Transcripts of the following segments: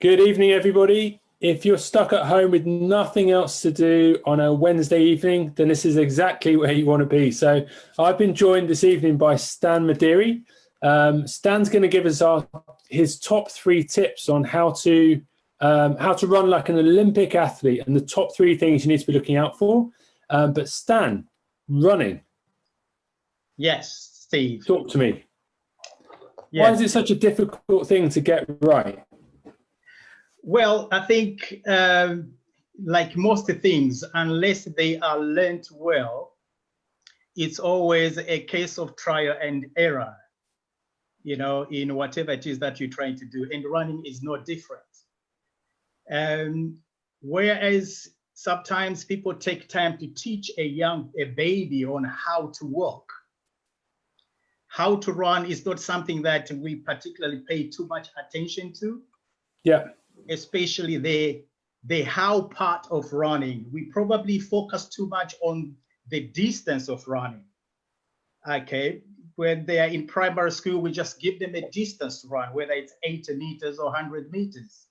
Good evening, everybody. If you're stuck at home with nothing else to do on a Wednesday evening, then this is exactly where you want to be. So I've been joined this evening by Stan Madiri. Stan's going to give us his top 3 tips on how to run like an Olympic athlete and the top 3 things you need to be looking out for. But Stan, running. Yes, Steve. Talk to me. Yes. Why is it such a difficult thing to get right? Well, I think like most things, unless they are learned well, it's always a case of trial and error, in whatever it is that you're trying to do. And running is no different. Whereas sometimes people take time to teach a baby on how to walk. How to run is not something that we particularly pay too much attention to. Yeah. Especially the how part of running. We probably focus too much on the distance of running. Okay, when they are in primary school, we just give them a distance to run, whether it's 80 meters or 100 meters.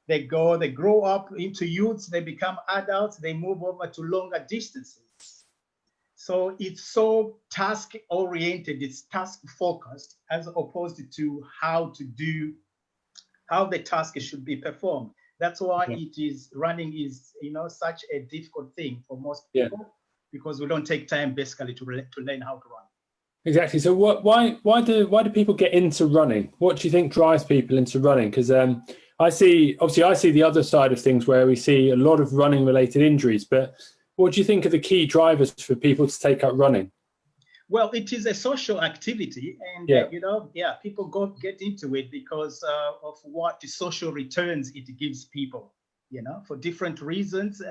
They grow up into youths, they become adults, they move over to longer distances. So it's so task oriented, it's task focused, as opposed to how the task should be performed. That's why running is such a difficult thing for most people, because we don't take time basically to learn how to run. Exactly. So why do people get into running? What do you think drives people into running? Because I see the other side of things where we see a lot of running related injuries, but what do you think are the key drivers for people to take up running? Well, it is a social activity, and people get into it because of what the social returns it gives people. For different reasons,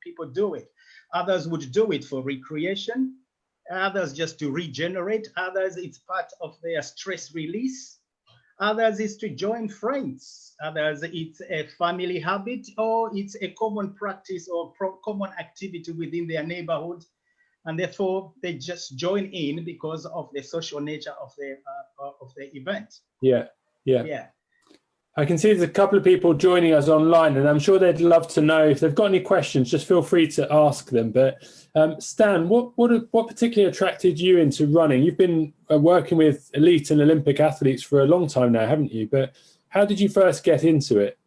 people do it. Others would do it for recreation. Others just to regenerate. Others, it's part of their stress release. Others is to join friends. Others, it's a family habit, or it's a common practice or common activity within their neighborhood. And therefore, they just join in because of the social nature of the event. Yeah. I can see there's a couple of people joining us online, and I'm sure they'd love to know if they've got any questions. Just feel free to ask them. But Stan, what particularly attracted you into running? You've been working with elite and Olympic athletes for a long time now, haven't you? But how did you first get into it?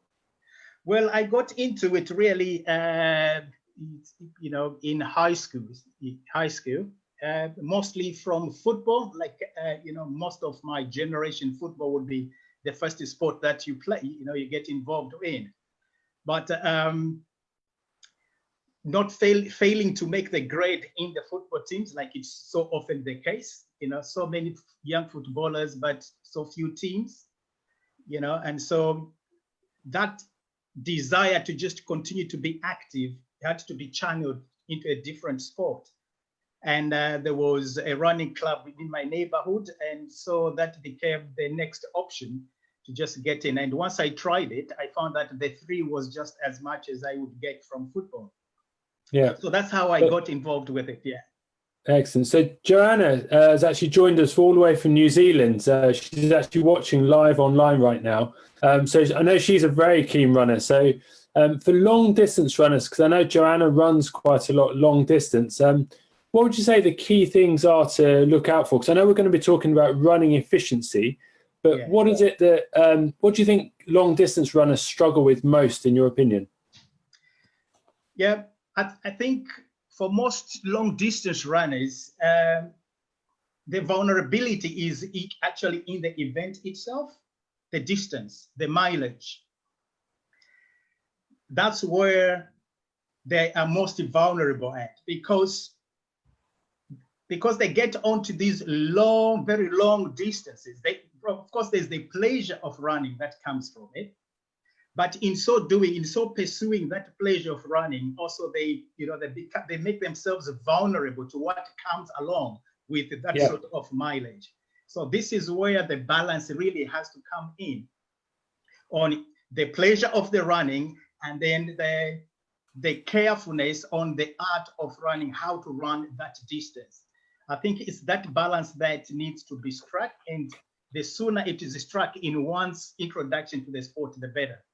Well, I got into it really, in high school, mostly from football. Like, most of my generation, football would be the first sport that you play, you get involved in. But not failing to make the grade in the football teams, like it's so often the case, so many young footballers, but so few teams, and so that desire to just continue to be active had to be channeled into a different sport. And there was a running club within my neighborhood, and so that became the next option to just get in. And once I tried it, I found that the thrill was just as much as I would get from football. Yeah. So that's how I got involved with it. Yeah. Excellent. So Joanna has actually joined us all the way from New Zealand. She's actually watching live online right now. So I know she's a very keen runner. So for long distance runners, because I know Joanna runs quite a lot long distance, what would you say the key things are to look out for? Because I know we're going to be talking about running efficiency, but what is it that, what do you think long distance runners struggle with most, in your opinion? Yeah, I think for most long distance runners, the vulnerability is actually in the event itself, the distance, the mileage. That's where they are most vulnerable at, because they get onto these long, very long distances. Of course, there's the pleasure of running that comes from it. But in so doing, in so pursuing that pleasure of running, also they make themselves vulnerable to what comes along with that sort of mileage. So this is where the balance really has to come in on the pleasure of the running, and then the carefulness on the art of running, how to run that distance. I think it's that balance that needs to be struck, and the sooner it is struck in one's introduction to the sport, the better.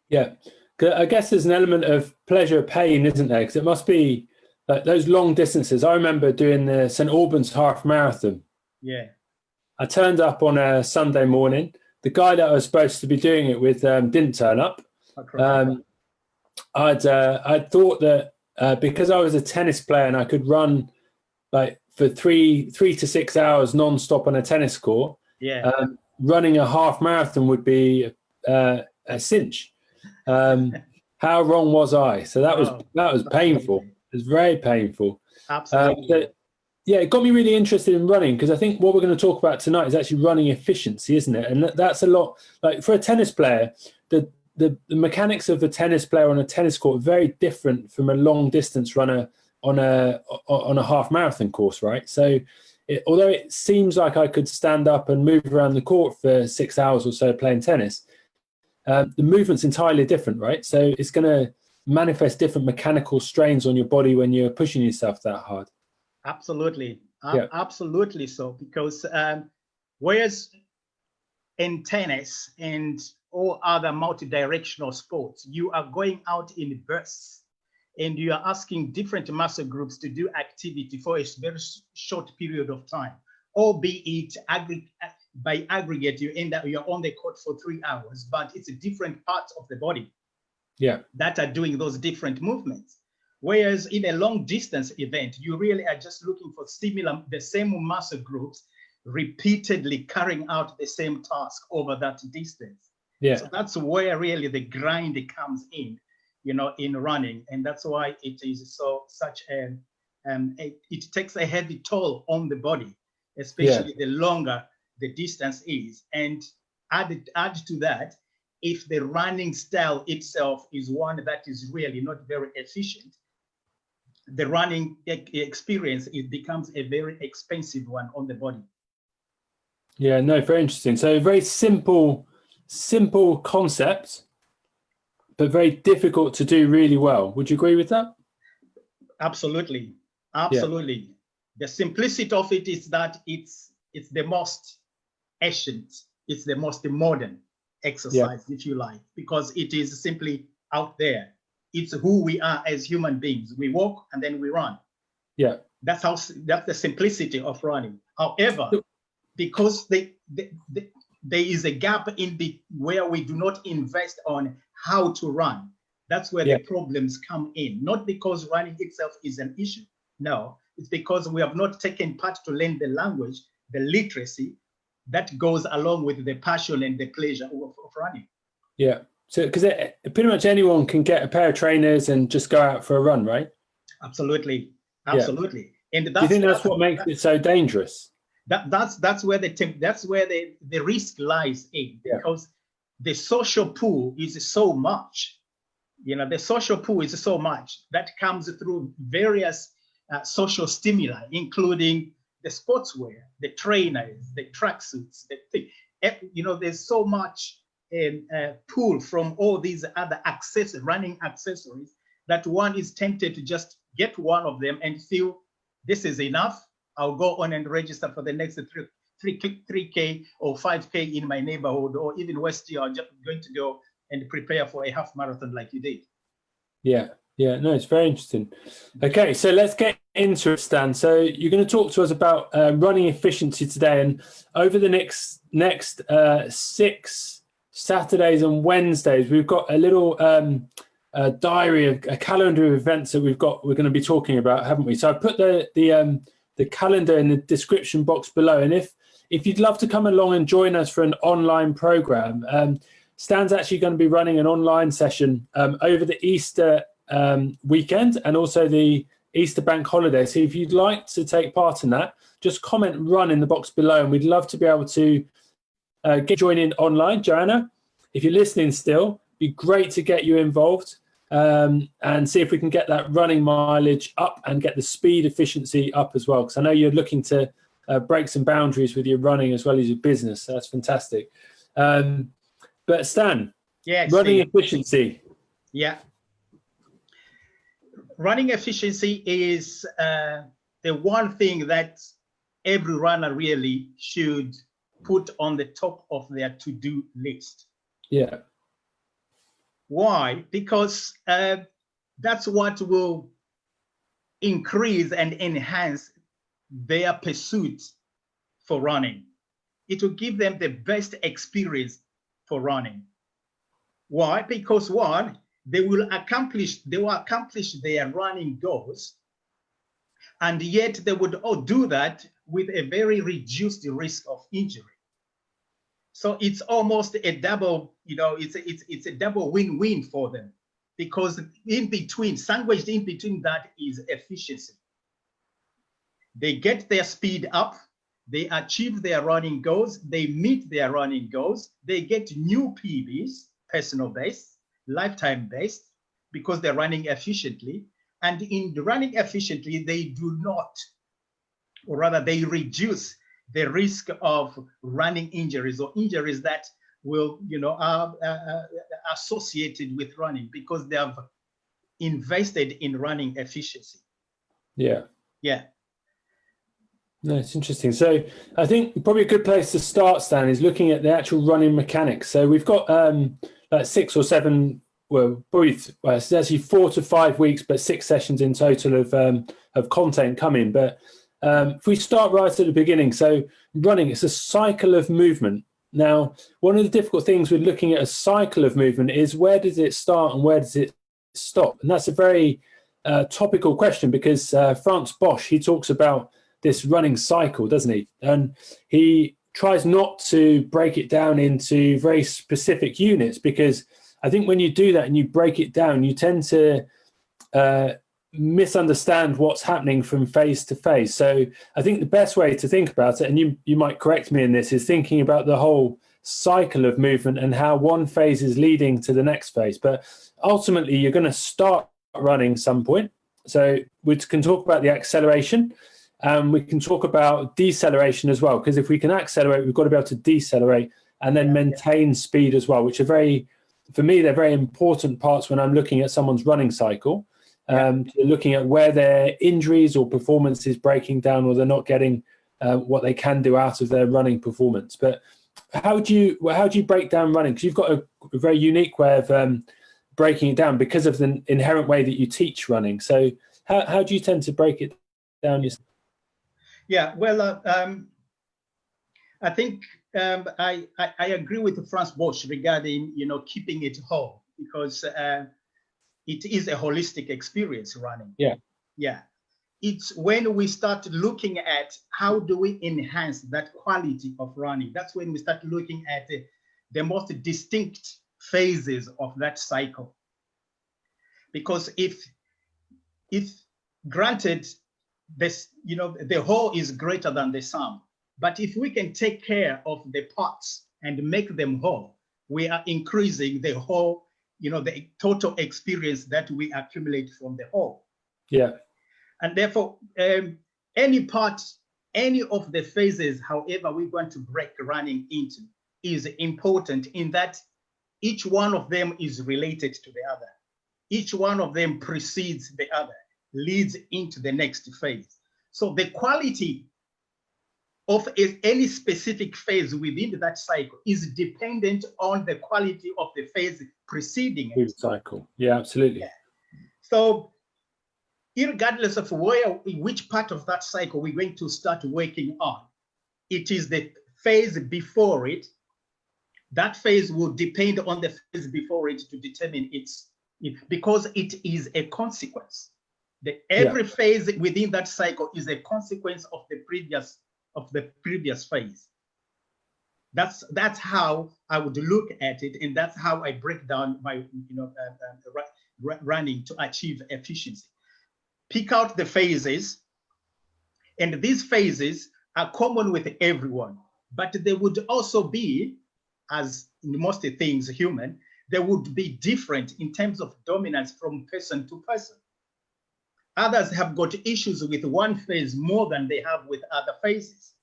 Yeah, 'cause I guess there's an element of pleasure, pain, isn't there? Because it must be like those long distances. I remember doing the St Albans half marathon. Yeah. I turned up on a Sunday morning. The guy that I was supposed to be doing it with didn't turn up. I'd thought that because I was a tennis player and I could run like for 3 to 6 hours non-stop on a tennis court, yeah, running a half marathon would be a cinch. How wrong was I? So that was painful. It was very painful. Absolutely. Yeah, it got me really interested in running because I think what we're going to talk about tonight is actually running efficiency, isn't it? And that's a lot. Like for a tennis player, the mechanics of the tennis player on a tennis court are very different from a long distance runner on a half marathon course, right? So although it seems like I could stand up and move around the court for 6 hours or so playing tennis, the movement's entirely different, right? So it's going to manifest different mechanical strains on your body when you're pushing yourself that hard. Absolutely. Yeah. Absolutely so, because whereas in tennis and all other multi-directional sports, you are going out in bursts and you are asking different muscle groups to do activity for a very short period of time, albeit by aggregate, you're on the court for 3 hours, but it's different parts of the body that are doing those different movements. Whereas in a long distance event, you really are just looking for the same muscle groups repeatedly carrying out the same task over that distance. Yeah. So that's where really the grind comes in, in running. And that's why it is it takes a heavy toll on the body, especially the longer the distance is. And add to that, if the running style itself is one that is really not very efficient, the running experience, it becomes a very expensive one on the body. Yeah, no, very interesting. So very simple concept, but very difficult to do really well. Would you agree with that? Absolutely. Absolutely. Yeah. The simplicity of it is that it's the most ancient, it's the most modern exercise, if you like, because it is simply out there. It's who we are as human beings. We walk and then we run. Yeah. That's the simplicity of running. However, because there is a gap where we do not invest on how to run, that's where the problems come in. Not because running itself is an issue. No, it's because we have not taken part to learn the language, the literacy that goes along with the passion and the pleasure of running. Yeah. So, because pretty much anyone can get a pair of trainers and just go out for a run, right? Absolutely. And do you think that's what makes it so dangerous? That's where the risk lies in, because the social pool is so much. The social pool is so much that comes through various social stimuli, including the sportswear, the trainers, the tracksuits, there's so much pull from all these other running accessories that one is tempted to just get one of them and feel this is enough. I'll go on and register for the next 3K or 5K in my neighborhood, or even West here. I'm just going to go and prepare for a half marathon like you did. Yeah. Yeah, no, it's very interesting. Okay, so let's get into it, Stan. So you're going to talk to us about running efficiency today, and over the next 6 Saturdays and Wednesdays, we've got a little diary, a calendar of events that we're going to be talking about, haven't we? So I put the calendar in the description box below, and if you'd love to come along and join us for an online program, Stan's actually going to be running an online session over the Easter weekend and also the Easter bank holiday. So if you'd like to take part in that, just comment "run" in the box below, and we'd love to be able to join in online. Joanna, if you're listening still, it'd be great to get you involved and see if we can get that running mileage up and get the speed efficiency up as well, because I know you're looking to break some boundaries with your running as well as your business. So that's fantastic. But Stan, running efficiency. Yeah. Running efficiency is the one thing that every runner really should put on the top of their to-do list. Yeah. Why? Because that's what will increase and enhance their pursuit for running. It will give them the best experience for running. Why? Because one, they will accomplish their running goals, and yet they would all do that with a very reduced risk of injury. So it's almost a double, it's a double win-win for them, because sandwiched in between that is efficiency. They get their speed up, they achieve their running goals, they meet their running goals, they get new PBs, personal best, lifetime best, because they're running efficiently. And in running efficiently, they do not, or rather they reduce the risk of running injuries or injuries that will, are associated with running, because they have invested in running efficiency. Yeah. Yeah. No, it's interesting. So I think probably a good place to start, Stan, is looking at the actual running mechanics. So we've got like 6 or 7, well, probably it's actually 4 to 5 weeks, but 6 sessions in total of content coming. But if we start right at the beginning, so running, it's a cycle of movement. Now, one of the difficult things with looking at a cycle of movement is, where does it start and where does it stop? And that's a very topical question, because Franz Bosch, he talks about this running cycle, doesn't he? And he tries not to break it down into very specific units, because I think when you do that and you break it down, you tend to misunderstand what's happening from phase to phase. So I think the best way to think about it, and you might correct me in this, is thinking about the whole cycle of movement and how one phase is leading to the next phase. But ultimately, you're going to start running some point. So we can talk about the acceleration. We can talk about deceleration as well, because if we can accelerate, we've got to be able to decelerate and then maintain speed as well, which are for me, they're very important parts when I'm looking at someone's running cycle. Looking at where their injuries or performance is breaking down, or they're not getting what they can do out of their running performance. But how do you break down running? Because you've got a very unique way of breaking it down because of the inherent way that you teach running. So how do you tend to break it down yourself? Yeah, well, I think I agree with Franz Bosch regarding keeping it whole, because it is a holistic experience, running. Yeah. It's when we start looking at how do we enhance that quality of running. That's when we start looking at the most distinct phases of that cycle. Because if granted, this, the whole is greater than the sum, but if we can take care of the parts and make them whole, we are increasing the whole, the total experience that we accumulate from the whole. Yeah. And therefore, any part, any of the phases, however we want to break running into, is important, in that each one of them is related to the other. Each one of them precedes the other, leads into the next phase. So the quality of any specific phase within that cycle is dependent on the quality of the phase preceding it. Cycle. Yeah, absolutely. Yeah. So regardless of which part of that cycle we're going to start working on, it is the phase before it. That phase will depend on the phase before it to determine because it is a consequence. Every phase within that cycle is a consequence of the previous phase. That's how I would look at it, and that's how I break down my running to achieve efficiency. Pick out the phases, and these phases are common with everyone, but they would also be, as in most things human, they would be different in terms of dominance from person to person. Others have got issues with one phase more than they have with other phases.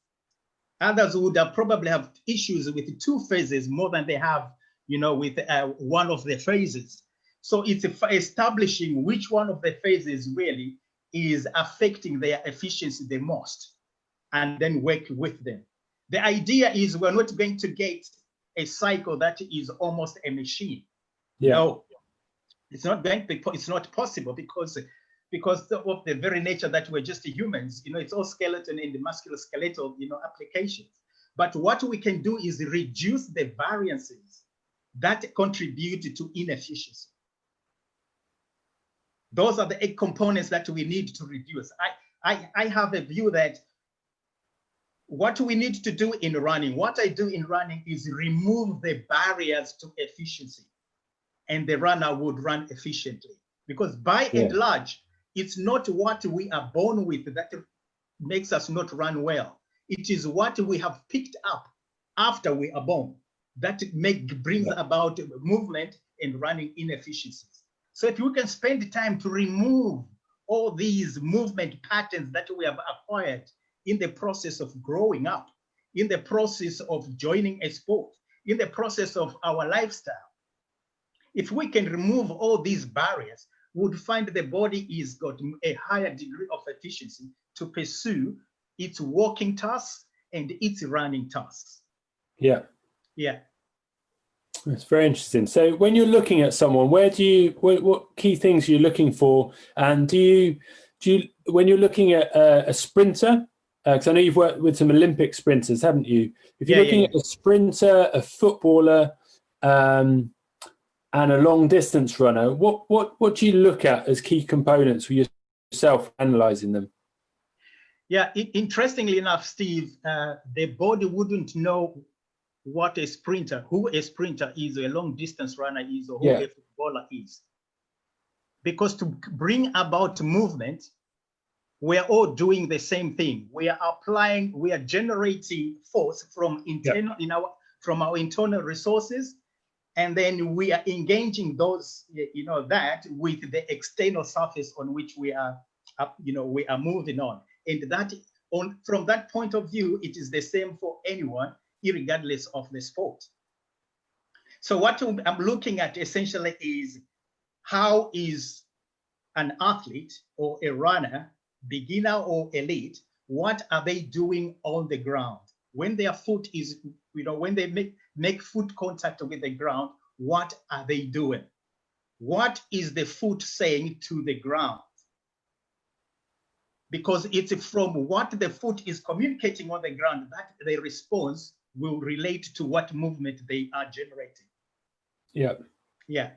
Others would probably have issues with 2 phases more than they have, with one of the phases. So it's establishing which one of the phases really is affecting their efficiency the most, and then work with them. The idea is we're not going to get a cycle that is almost a machine. Yeah. No, it's not going to be, it's not possible because of the very nature that we're just humans. It's all skeleton and the musculoskeletal, applications. But what we can do is reduce the variances that contribute to inefficiency. Those are the 8 components that we need to reduce. I have a view that what we need to do in running, what I do in running is remove the barriers to efficiency, and the runner would run efficiently. Because by and large, it's not what we are born with that makes us not run well. It is what we have picked up after we are born that brings about movement and running inefficiencies. So if we can spend time to remove all these movement patterns that we have acquired in the process of growing up, in the process of joining a sport, in the process of our lifestyle, if we can remove all these barriers, we would find the body is got a higher degree of efficiency to pursue its walking tasks and its running tasks. Yeah. Yeah. That's very interesting. So when you're looking at someone, what key things are you looking for? And do you when you're looking at a sprinter, because I know you've worked with some Olympic sprinters, haven't you? If you're looking at a sprinter, a footballer, and a long distance runner, what do you look at as key components for yourself analyzing them? Yeah, interestingly enough, Steve, the body wouldn't know what a sprinter is, a long distance runner is, or who a footballer is. Because to bring about movement, we're all doing the same thing. We are generating force from from our internal resources, and then we are engaging those, that with the external surface on which we are moving on. And from that point of view, it is the same for anyone, regardless of the sport. So what I'm looking at essentially is how is an athlete or a runner, beginner or elite, what are they doing on the ground? When their foot is, when they make foot contact with the ground, what are they doing? What is the foot saying to the ground? Because it's from what the foot is communicating on the ground that the response will relate to what movement they are generating. Yeah.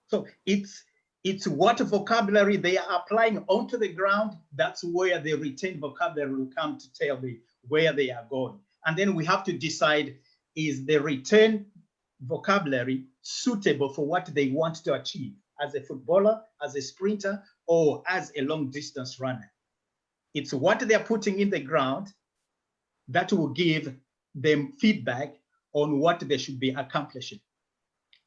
So it's what vocabulary they are applying onto the ground. That's where the retained vocabulary will come to tell me where they are going. And then we have to decide, is the retained vocabulary suitable for what they want to achieve as a footballer, as a sprinter, or as a long distance runner? It's what they're putting in the ground that will give them feedback on what they should be accomplishing.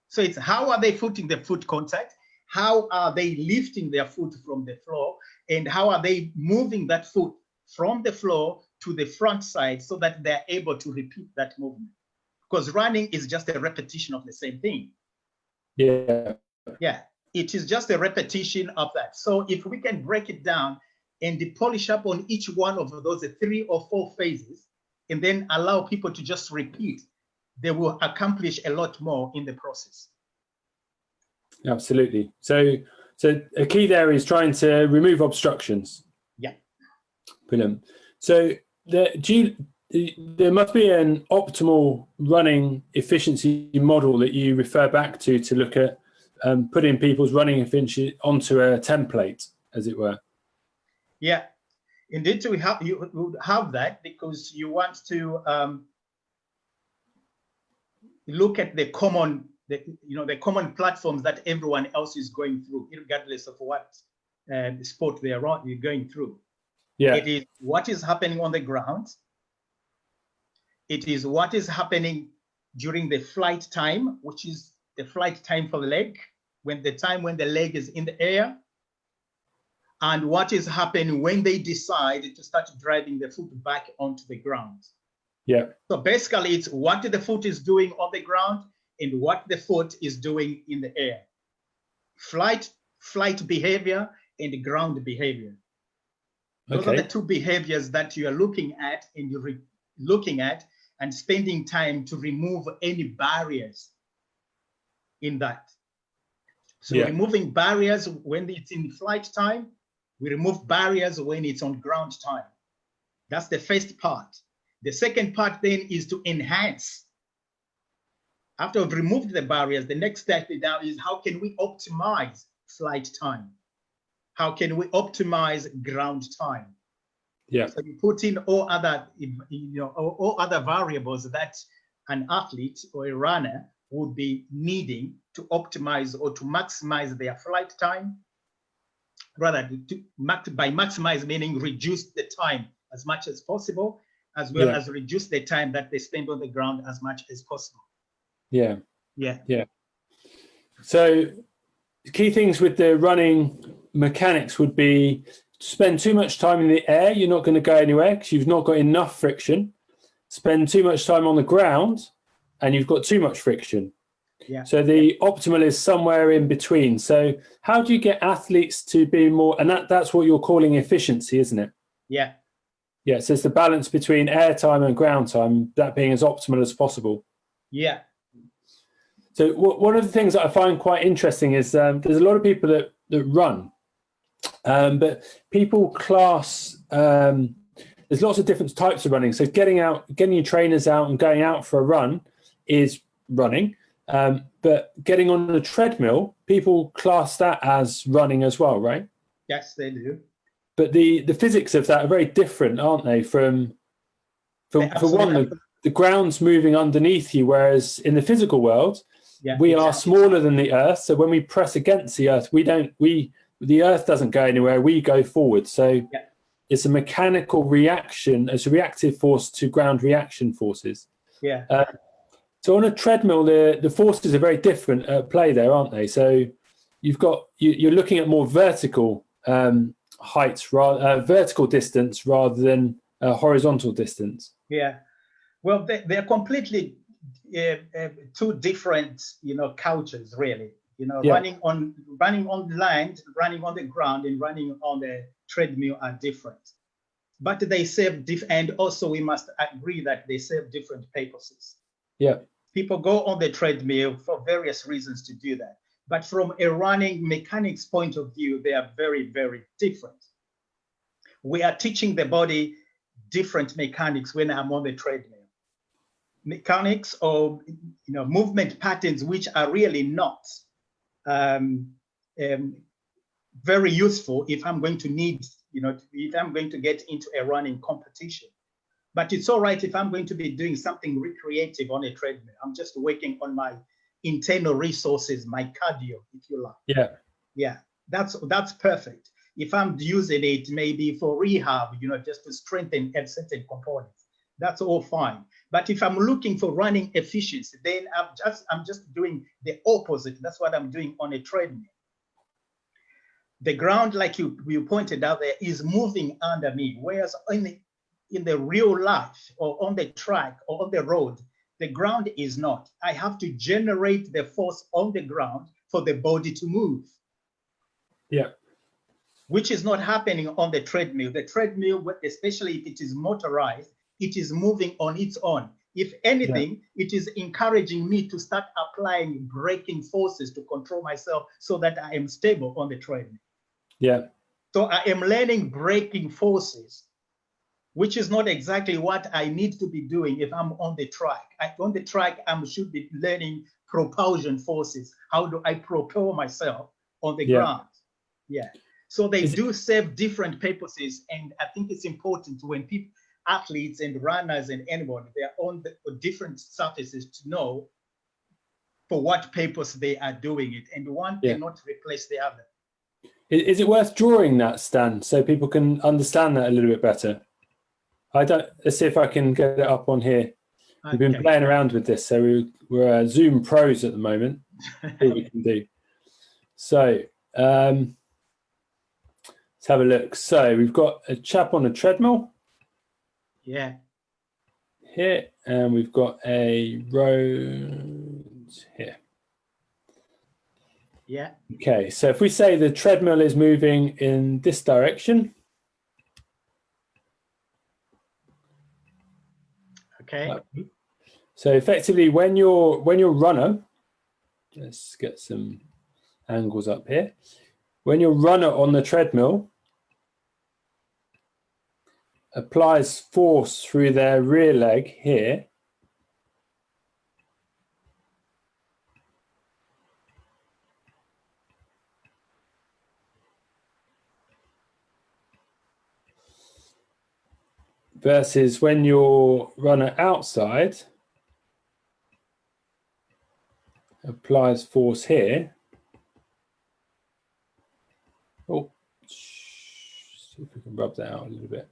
So it's how are they putting the foot contact? How are they lifting their foot from the floor? And how are they moving that foot from the floor to the front side so that they're able to repeat that movement? Because running is just a repetition of the same thing. Yeah. Yeah, it is just a repetition of that. So if we can break it down and polish up on each one of those 3 or 4 phases, and then allow people to just repeat, they will accomplish a lot more in the process. Absolutely. So a key there is trying to remove obstructions. Yeah. Brilliant. So there must be an optimal running efficiency model that you refer back to look at putting people's running efficiency onto a template, as it were. Yeah, indeed, you would have that because you want to look at the common platforms that everyone else is going through, regardless of what sport you're going through. Yeah. It is what is happening on the ground. It is what is happening during the flight time, which is the flight time for the leg, when the leg is in the air, and what is happening when they decide to start driving the foot back onto the ground. Yeah. So basically, it's what the foot is doing on the ground and what the foot is doing in the air. Flight behavior and ground behavior. Those are the 2 behaviors that you are looking at and you're looking at and spending time to remove any barriers in that. So removing barriers when it's in flight time, we remove barriers when it's on ground time. That's the first part. The second part then is to enhance. After we've removed the barriers, the next step now is how can we optimize flight time? How can we optimize ground time? Yeah. So you put in all other, all other variables that an athlete or a runner would be needing to optimize or to maximize their flight time. Rather, by maximize meaning reduce the time as much as possible, as well as reduce the time that they spend on the ground as much as possible. Yeah. Yeah. Yeah. So key things with the running mechanics would be to spend too much time in the air. You're not going to go anywhere because you've not got enough friction. Spend too much time on the ground and you've got too much friction. Yeah. So the optimal is somewhere in between. So how do you get athletes to be more, and that's what you're calling efficiency, isn't it? Yeah. Yeah. So it's the balance between air time and ground time, that being as optimal as possible. Yeah. So one of the things that I find quite interesting is there's a lot of people that run, but people class, there's lots of different types of running. So getting your trainers out and going out for a run is running. But getting on the treadmill, people class that as running as well, right? Yes, they do. But the physics of that are very different, aren't they? For one, the ground's moving underneath you, whereas in the physical world, we are smaller than the earth. So when we press against the earth, the earth doesn't go anywhere, we go forward. So it's a mechanical reaction, it's a reactive force to ground reaction forces. Yeah. So on a treadmill, the forces are very different at play there, aren't they? So you're looking at more vertical heights, vertical distance rather than horizontal distance. Yeah. Well, they're completely two different, cultures, really. Running on the land, running on the ground, and running on the treadmill are different. But they serve and also we must agree that they serve different purposes. Yeah. People go on the treadmill for various reasons to do that. But from a running mechanics point of view, they are very, very different. We are teaching the body different mechanics when I'm on the treadmill. Mechanics or movement patterns which are really not very useful if I'm going to need, if I'm going to get into a running competition. But it's all right if I'm going to be doing something recreative on a treadmill. I'm just working on my internal resources, my cardio, if you like. Yeah. Yeah, that's perfect. If I'm using it maybe for rehab, just to strengthen certain components, that's all fine. But if I'm looking for running efficiency, then I'm just doing the opposite. That's what I'm doing on a treadmill. The ground, like you pointed out there, is moving under me, whereas in the real life or on the track or on the road, the ground is not. I have to generate the force on the ground for the body to move. Yeah. Which is not happening on the treadmill. The treadmill, especially if it is motorized, it is moving on its own. If anything, it is encouraging me to start applying braking forces to control myself so that I am stable on the treadmill. Yeah. So I am learning braking forces, which is not exactly what I need to be doing if I'm on the track. On the track, I should be learning propulsion forces. How do I propel myself on the ground? Yeah. So they do serve different purposes. And I think it's important when athletes and runners and anybody, they're on the different surfaces to know for what purpose they are doing it. And one cannot replace the other. Is it worth drawing that, Stan, so people can understand that a little bit better? Let's see if I can get it up on here. We've been playing around with this, so we're Zoom pros at the moment. See what we can do. So let's have a look. So we've got a chap on a treadmill. Yeah. Here, and we've got a road here. Yeah. Okay, so if we say the treadmill is moving in this direction. Okay. So effectively, when you're a runner, let's get some angles up here. When your runner on the treadmill applies force through their rear leg here, versus when your runner outside applies force here. Oh, see if we can rub that out a little bit.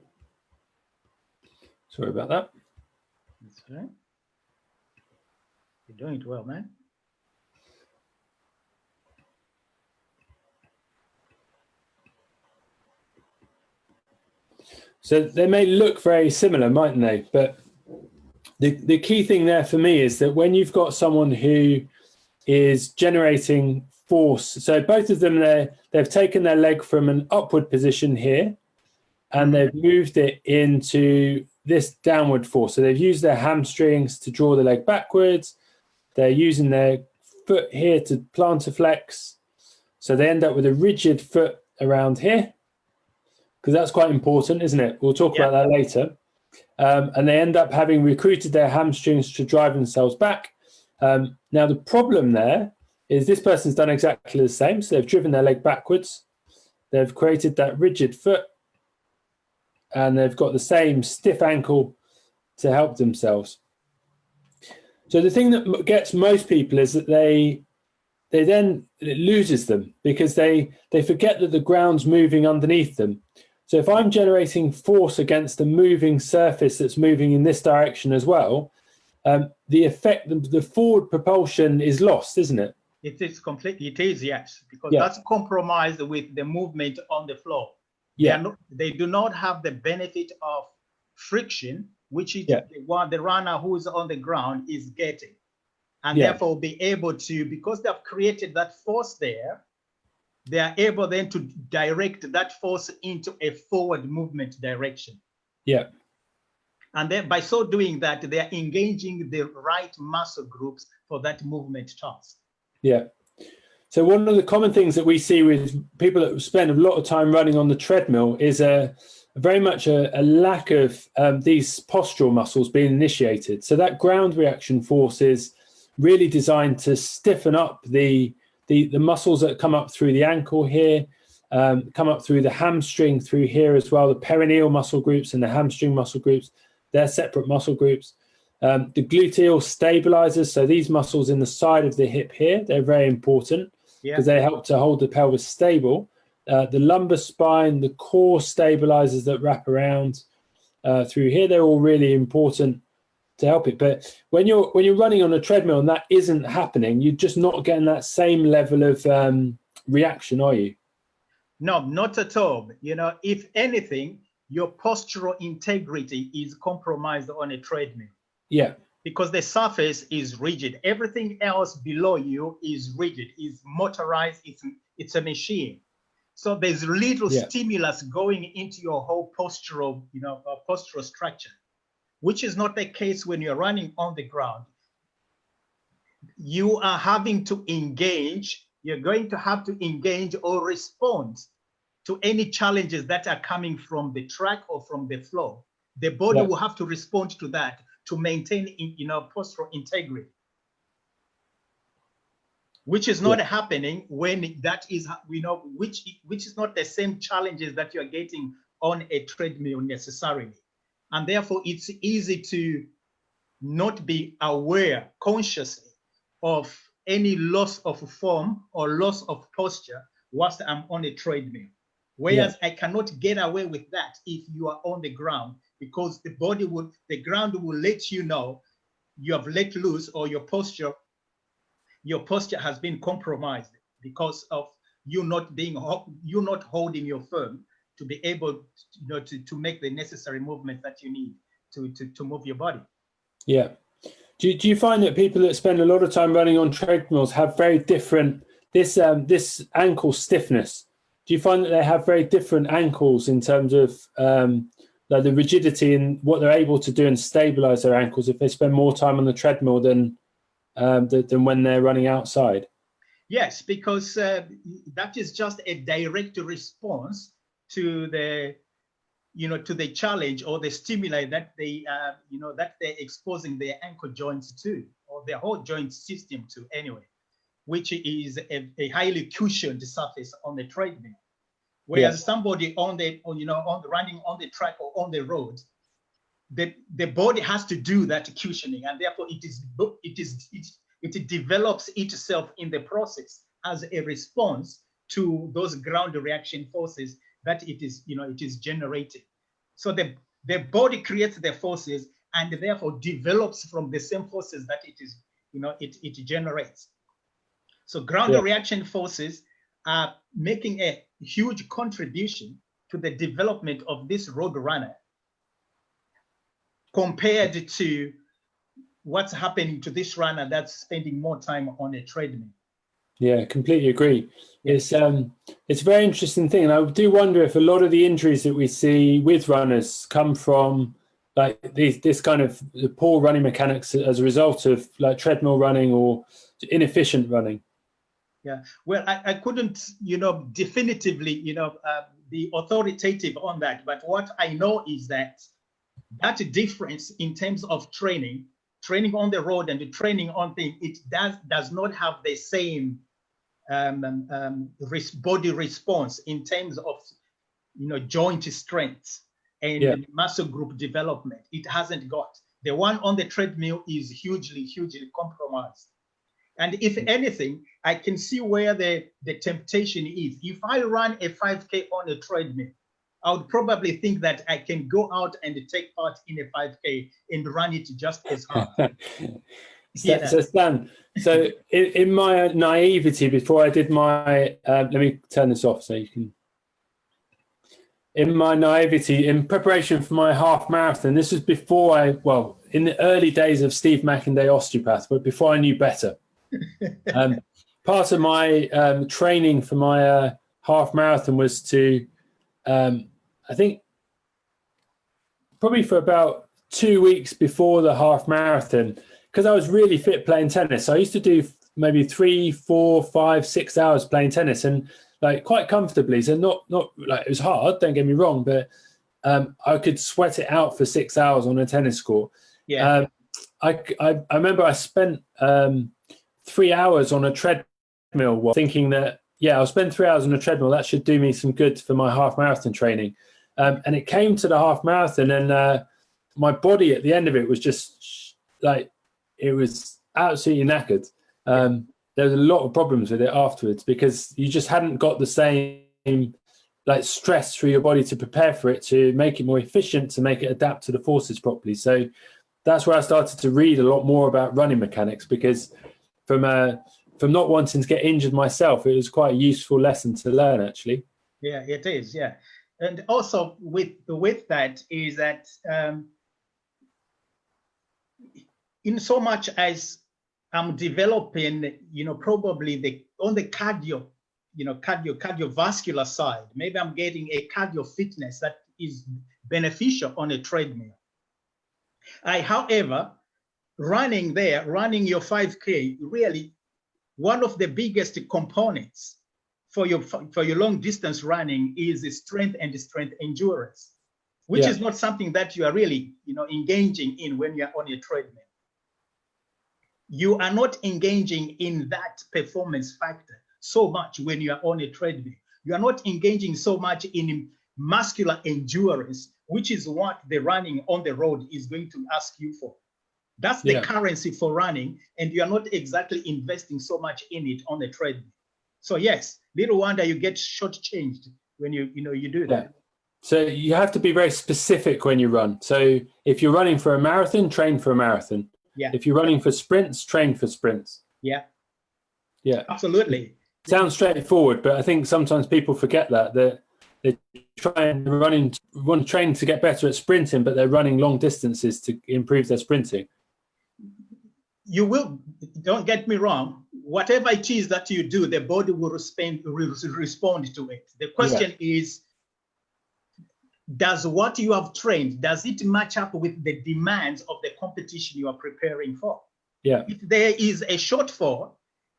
Sorry about that. That's right. You're doing it well, man. So they may look very similar, mightn't they? But the key thing there for me is that when you've got someone who is generating force, so both of them, they've taken their leg from an upward position here, and they've moved it into this downward force. So they've used their hamstrings to draw the leg backwards. They're using their foot here to plantar flex. So they end up with a rigid foot around here, because that's quite important, isn't it? We'll talk about that later. And they end up having recruited their hamstrings to drive themselves back. Now, the problem there is this person's done exactly the same. So they've driven their leg backwards. They've created that rigid foot, and they've got the same stiff ankle to help themselves. So the thing that gets most people is that they then, it loses them because they forget that the ground's moving underneath them. So if I'm generating force against a moving surface that's moving in this direction as well, the effect, the forward propulsion is lost, isn't it? It is completely, it is, yes, because that's compromised with the movement on the floor. They do not have the benefit of friction, which is the runner who is on the ground is getting. And therefore be able to, because they've created that force there, they are able then to direct that force into a forward movement direction. Yeah. And then by so doing that, they are engaging the right muscle groups for that movement task. Yeah. So one of the common things that we see with people that spend a lot of time running on the treadmill is very much a lack of these postural muscles being initiated. So that ground reaction force is really designed to stiffen up the muscles that come up through the ankle here, come up through the hamstring through here as well. The perineal muscle groups and the hamstring muscle groups, they're separate muscle groups. The gluteal stabilizers, so these muscles in the side of the hip here, they're very important because they help to hold the pelvis stable. The lumbar spine, the core stabilizers that wrap around through here, they're all really important to help it. But when you're running on a treadmill and that isn't happening, you're just not getting that same level of reaction, are you? No, not at all. You know, if anything, your postural integrity is compromised on a treadmill. Yeah. Because the surface is rigid. Everything else below you is rigid, is motorized, it's a machine. So there's little stimulus going into your whole postural, postural structure, which is not the case when you're running on the ground. You are having to engage, you're going to have to engage or respond to any challenges that are coming from the track or from the floor. The body will have to respond to that to maintain, postural integrity, which is not happening when that is, which is not the same challenges that you're getting on a treadmill necessarily. And therefore, it's easy to not be aware consciously of any loss of form or loss of posture whilst I'm on a treadmill. Whereas I cannot get away with that if you are on the ground, because the ground will let you know you have let loose, or your posture has been compromised because of you not holding your firm to be able to make the necessary movement that you need to move your body. Yeah. Do you find that people that spend a lot of time running on treadmills have very different, this ankle stiffness? Do you find that they have very different ankles in terms of like the rigidity in what they're able to do and stabilize their ankles if they spend more time on the treadmill than when they're running outside? Yes, because that is just a direct response to the, to the challenge or the stimuli that they, that they're exposing their ankle joints to, or their whole joint system to anyway, which is a highly cushioned surface on the treadmill. Whereas somebody on the running on the track or on the road, the body has to do that cushioning, and therefore it develops itself in the process as a response to those ground reaction forces that it is generating. So the body creates the forces and therefore develops from the same forces that it generates. So ground reaction forces are making a huge contribution to the development of this road runner compared to what's happening to this runner that's spending more time on a treadmill. Yeah, completely agree. It's a very interesting thing. And I do wonder if a lot of the injuries that we see with runners come from like this kind of poor running mechanics as a result of like treadmill running or inefficient running. Yeah, well, I couldn't, definitively, be authoritative on that. But what I know is that difference in terms of training on the road and the training on things, it does not have the same body response in terms of, joint strength and muscle group development. It hasn't got. The one on the treadmill is hugely compromised. And if anything, I can see where the temptation is. If I run a 5K on a treadmill, I would probably think that I can go out and take part in a 5K and run it just as hard. So Stan, in my naivety before I did my, let me turn this off so you can. In my naivety, in preparation for my half marathon, this was before in the early days of Steve McInday osteopath, but before I knew better. Part of my training for my half marathon was to, I think, probably for about 2 weeks before the half marathon, because I was really fit playing tennis. I used to do maybe 3, 4, 5, 6 hours playing tennis, and like quite comfortably. So not like it was hard. Don't get me wrong, but I could sweat it out for 6 hours on a tennis court. Yeah. I remember I spent 3 hours on a treadmill thinking that, I'll spend 3 hours on a treadmill. That should do me some good for my half marathon training. And it came to the half marathon, and my body at the end of it was just like, it was absolutely knackered. There was a lot of problems with it afterwards because you just hadn't got the same like stress through your body to prepare for it, to make it more efficient, to make it adapt to the forces properly. So that's where I started to read a lot more about running mechanics, because from not wanting to get injured myself, it was quite a useful lesson to learn, actually. Yeah, it is. Yeah. And also with that is that in so much as I'm developing, probably on the cardiovascular side, maybe I'm getting a cardio fitness that is beneficial on a treadmill. However, running your 5K, really one of the biggest components for your long distance running is strength and strength endurance, which is not something that you are really, engaging in when you're on your treadmill. You are not engaging in that performance factor so much when you are on a treadmill. You are not engaging so much in muscular endurance, which is what the running on the road is going to ask you for. That's the currency for running, and you are not exactly investing so much in it on the treadmill. So yes, little wonder you get shortchanged when you do that. Yeah. So you have to be very specific when you run. So if you're running for a marathon, train for a marathon. Yeah. If you're running for sprints, train for sprints. Yeah. Yeah. Absolutely. Sounds straightforward, but I think sometimes people forget that they try and want to train to get better at sprinting, but they're running long distances to improve their sprinting. You will, don't get me wrong, whatever it is that you do, the body will respond to it. The question is, does what you have trained, does it match up with the demands of the competition you are preparing for? Yeah. If there is a shortfall,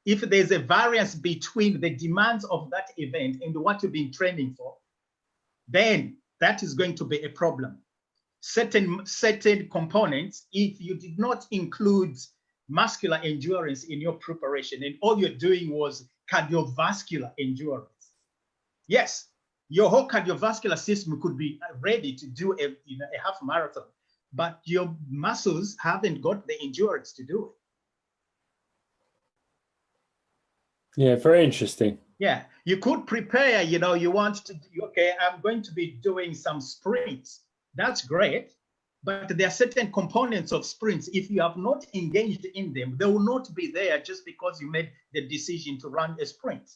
if there's a variance between the demands of that event and what you've been training for, then that is going to be a problem. Certain components, if you did not include muscular endurance in your preparation and all you're doing was cardiovascular endurance, yes, your whole cardiovascular system could be ready to do a half marathon, but your muscles haven't got the endurance to do it. Yeah, very interesting. Yeah, you could prepare, you want to, okay, I'm going to be doing some sprints. That's great. But there are certain components of sprints. If you have not engaged in them, they will not be there just because you made the decision to run a sprint.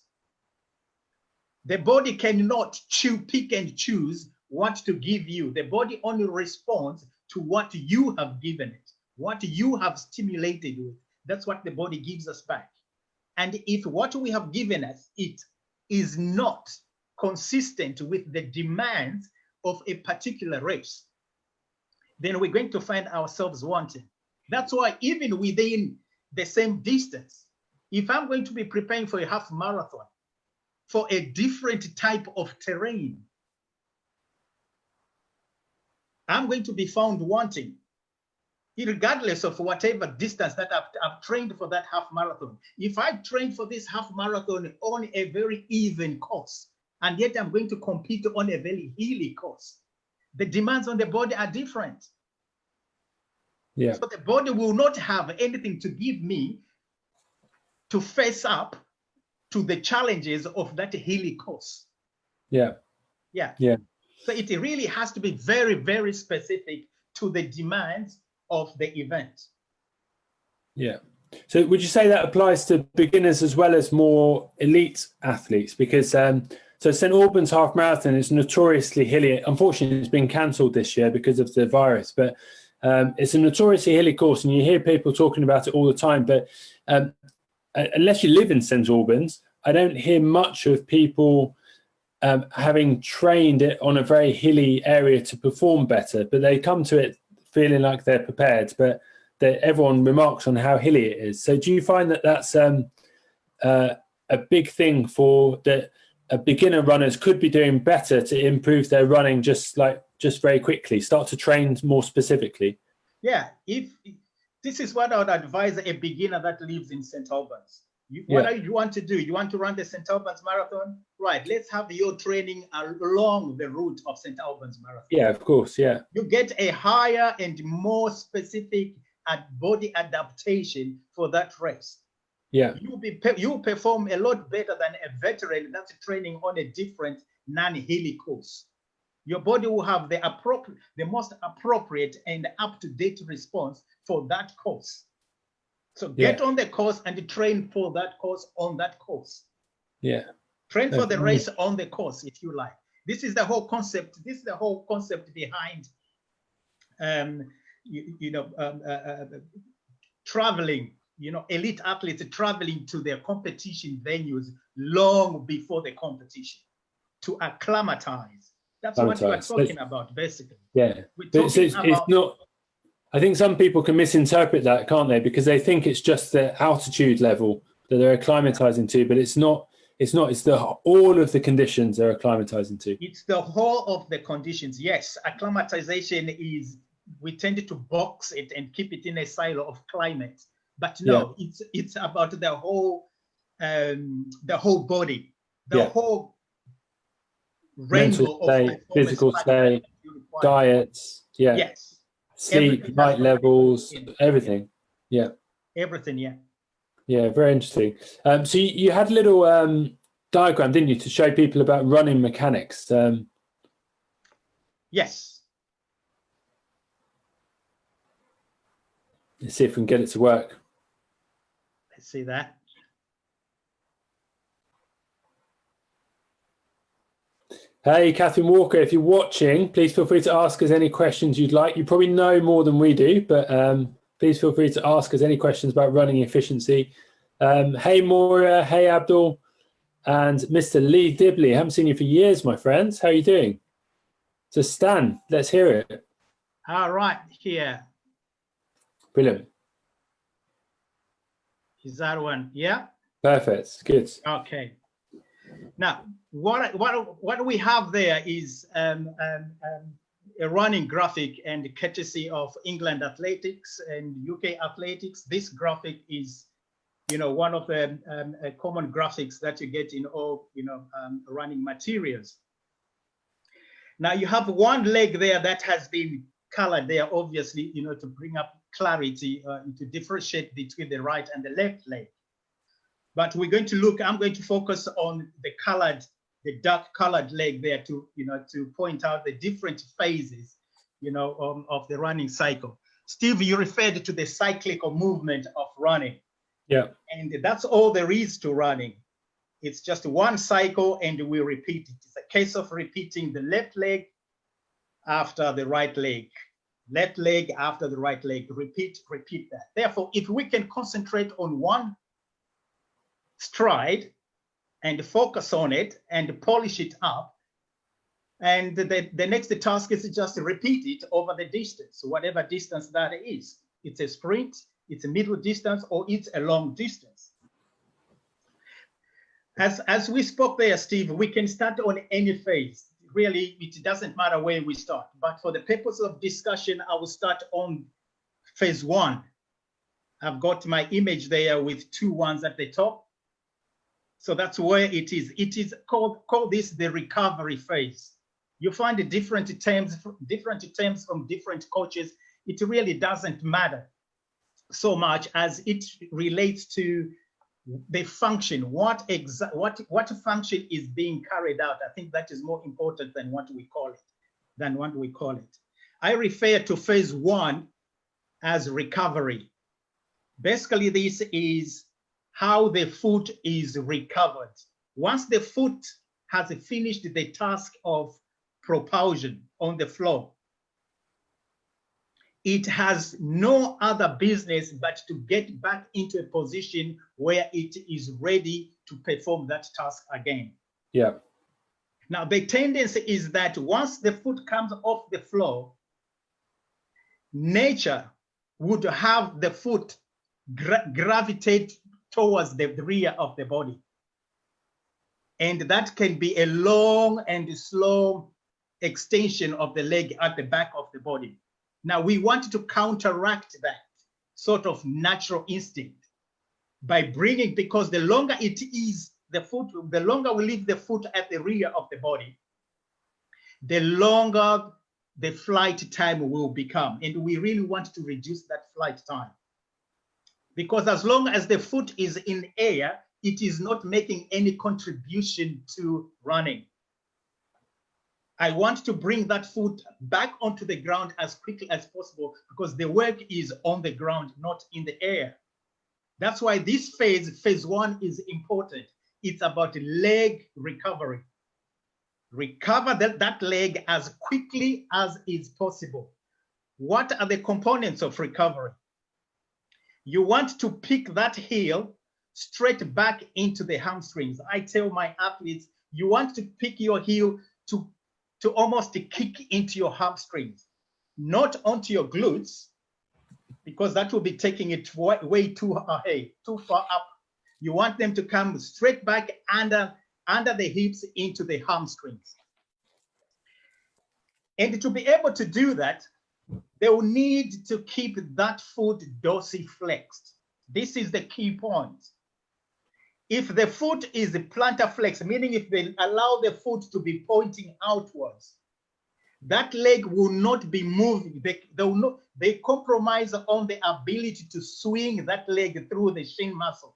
The body cannot pick and choose what to give you. The body only responds to what you have given it, what you have stimulated with. That's what the body gives us back. And if what we have given us, it is not consistent with the demands of a particular race, then we're going to find ourselves wanting. That's why even within the same distance, if I'm going to be preparing for a half marathon for a different type of terrain, I'm going to be found wanting, regardless of whatever distance that I've trained for that half marathon. If I trained for this half marathon on a very even course, and yet I'm going to compete on a very hilly course, the demands on the body are different. Yeah. So the body will not have anything to give me to face up to the challenges of that hilly course. Yeah. Yeah. Yeah. So it really has to be very, very specific to the demands of the event. Yeah. So would you say that applies to beginners as well as more elite athletes? Because so St Albans Half Marathon is notoriously hilly. Unfortunately, it's been cancelled this year because of the virus, but it's a notoriously hilly course, and you hear people talking about it all the time. But unless you live in St Albans, I don't hear much of people having trained it on a very hilly area to perform better. But they come to it feeling like they're prepared, but everyone remarks on how hilly it is. So do you find that that's a big thing for that? Beginner runners could be doing better to improve their running just very quickly, start to train more specifically? Yeah, if this is what I would advise a beginner that lives in St. Albans. What do you want to do? You want to run the St. Albans Marathon? Right, let's have your training along the route of St. Albans Marathon. Yeah, of course, yeah. You get a higher and more specific body adaptation for that race. Yeah. You perform a lot better than a veteran that's training on a different non-hilly course. Your body will have the most appropriate and up-to-date response for that course. So get on the course and train for that course on that course. Yeah. Train for the race on the course, if you like. This is the whole concept. This is the whole concept behind, traveling. Elite athletes traveling to their competition venues long before the competition to acclimatize. That's what you are talking about, basically. Yeah, it's not. I think some people can misinterpret that, can't they? Because they think it's just the altitude level that they're acclimatizing to, but it's not. It's not. It's all of the conditions they're acclimatizing to. It's the whole of the conditions. Yes, acclimatization is, we tend to box it and keep it in a silo of climate, but no, it's about the whole body, the whole rainbow of physical state, diets, yes, sleep, light levels, everything. Yeah, everything. Yeah, very interesting. So you had a little diagram, didn't you, to show people about running mechanics? Yes. Let's see if we can get it to work. Let's see that. Hey, Catherine Walker, if you're watching, please feel free to ask us any questions you'd like. You probably know more than we do, but please feel free to ask us any questions about running efficiency. Hey, Maura. Hey, Abdul. And Mr. Lee Dibley. I haven't seen you for years, my friends. How are you doing? So Stan, let's hear it. All right, here. Brilliant. Is that one? Yeah. Perfect. Good. Okay. Now, what we have there is a running graphic, and courtesy of England Athletics and UK Athletics. This graphic is, one of the common graphics that you get in all, running materials. Now you have one leg there that has been colored there, obviously, to bring up clarity, to differentiate between the right and the left leg. But we're going to look, I'm going to focus on the dark colored leg there to point out the different phases, of the running cycle. Steve, you referred to the cyclical movement of running. Yeah. And that's all there is to running. It's just one cycle and we repeat it. It's a case of repeating the left leg after the right leg, left leg after the right leg, repeat that. Therefore, if we can concentrate on one stride and focus on it and polish it up, and the next task is just to repeat it over the distance, whatever distance that is. It's a sprint, it's a middle distance, or it's a long distance. As we spoke there, Steve, we can start on any phase. Really, it doesn't matter where we start. But for the purpose of discussion, I will start on phase 1. I've got my image there with 2 ones at the top. So that's where it is. It is call this the recovery phase. You find different terms from different coaches. It really doesn't matter so much as it relates to the function, what function is being carried out. I think that is more important than what we call it. I refer to phase 1 as recovery. Basically, this is how the foot is recovered. Once the foot has finished the task of propulsion on the floor, it has no other business but to get back into a position where it is ready to perform that task again. Yeah. Now, the tendency is that once the foot comes off the floor, nature would have the foot gravitate towards the rear of the body. And that can be a long and slow extension of the leg at the back of the body. Now, we want to counteract that sort of natural instinct by bringing, because the longer it is, the longer we leave the foot at the rear of the body, the longer the flight time will become. And we really want to reduce that flight time. Because as long as the foot is in air, it is not making any contribution to running. I want to bring that foot back onto the ground as quickly as possible because the work is on the ground, not in the air. That's why this phase 1 is important. It's about leg recovery. Recover that leg as quickly as is possible. What are the components of recovery? You want to pick that heel straight back into the hamstrings. I tell my athletes, you want to pick your heel to almost kick into your hamstrings, not onto your glutes, because that will be taking it way too far up. You want them to come straight back under the hips into the hamstrings. And to be able to do that, they will need to keep that foot dorsiflexed. This is the key point. If the foot is plantar flex, meaning if they allow the foot to be pointing outwards, that leg will not be moving. They compromise on the ability to swing that leg through the shin muscle.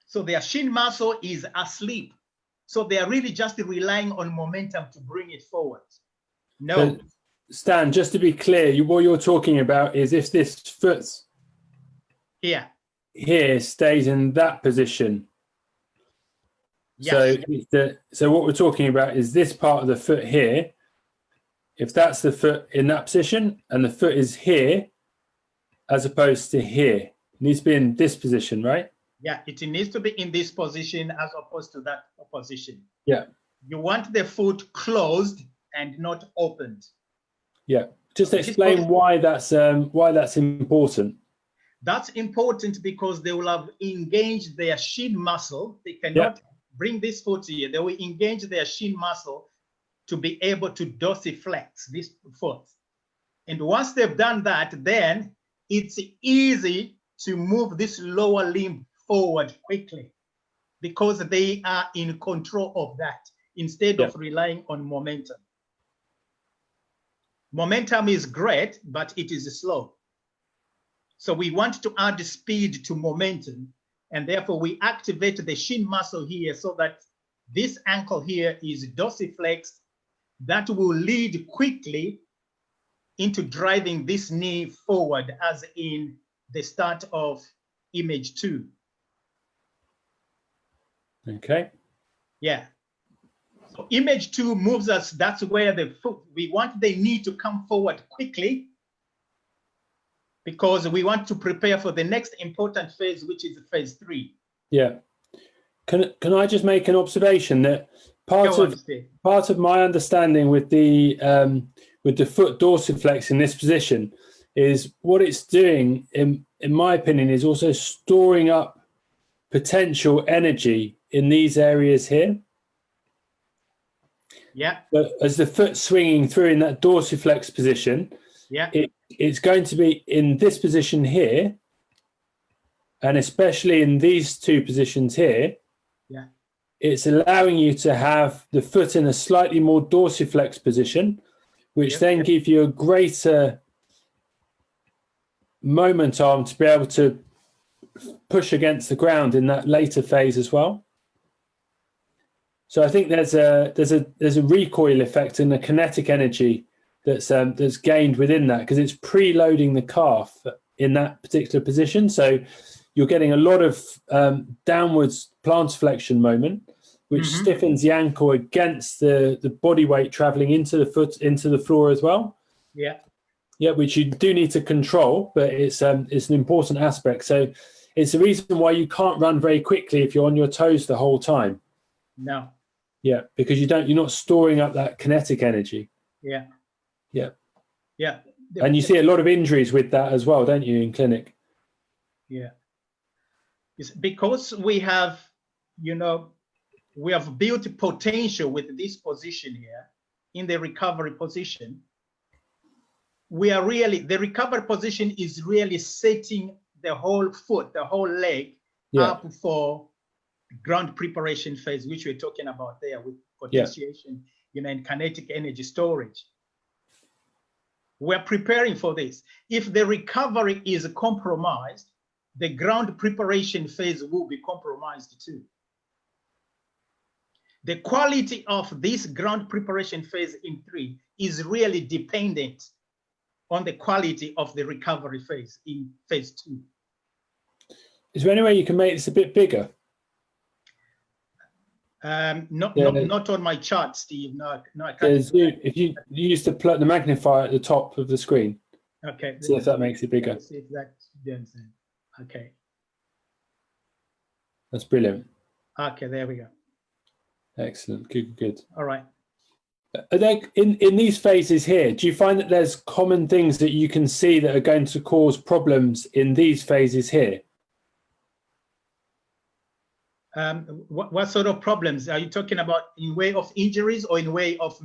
So their shin muscle is asleep. So they are really just relying on momentum to bring it forward. No. But Stan, just to be clear, what you're talking about is if this foot here stays in that position. Yes. So what we're talking about is this part of the foot here. If that's the foot in that position and the foot is here, as opposed to here, it needs to be in this position, right? Yeah, it needs to be in this position as opposed to that position. Yeah. You want the foot closed and not opened. Yeah. Just explain why that's important. That's important because they will have engaged their shin muscle. They cannot bring this foot here. They will engage their shin muscle to be able to dorsiflex this foot. And once they've done that, then it's easy to move this lower limb forward quickly because they are in control of that instead of relying on momentum. Momentum is great, but it is slow. So we want to add speed to momentum, and therefore we activate the shin muscle here so that this ankle here is dorsiflexed. That will lead quickly into driving this knee forward, as in the start of image 2. Okay. Yeah. So image 2 moves us, that's where the foot, we want the knee to come forward quickly because we want to prepare for the next important phase, which is phase 3. Yeah. Can I just make an observation that part of my understanding with the foot dorsiflex in this position is what it's doing, in my opinion, is also storing up potential energy in these areas here. Yeah. But as the foot swinging through in that dorsiflex position, it's going to be in this position here, and especially in these two positions here. Yeah. It's allowing you to have the foot in a slightly more dorsiflex position, which then gives you a greater moment arm to be able to push against the ground in that later phase as well. So I think there's a recoil effect and a kinetic energy that's gained within that because it's preloading the calf in that particular position. So you're getting a lot of downwards plantar flexion moment, which stiffens the ankle against the body weight traveling into the foot, into the floor as well. Yeah. Yeah, which you do need to control, but it's an important aspect. So it's the reason why you can't run very quickly if you're on your toes the whole time. No. Yeah, because you're not storing up that kinetic energy. Yeah. Yeah. Yeah. And you see a lot of injuries with that as well, don't you, in clinic? Yeah. It's because we have, we have built potential with this position here in the recovery position. The recovery position is really setting the whole foot, the whole leg up for ground preparation phase, which we're talking about there with potentiation, and kinetic energy storage. We're preparing for this. If the recovery is compromised, the ground preparation phase will be compromised too. The quality of this ground preparation phase in 3 is really dependent on the quality of the recovery phase in phase 2. Is there any way you can make this a bit bigger? Not on my chart, Steve. No, I can't. If you use the magnifier at the top of the screen. Okay. See if that makes it bigger. See if that's done. Okay. That's brilliant. Okay, there we go. Excellent. Good. All right. Are there, in these phases here, do you find that there's common things that you can see that are going to cause problems in these phases here? What sort of problems are you talking about, in way of injuries or in way of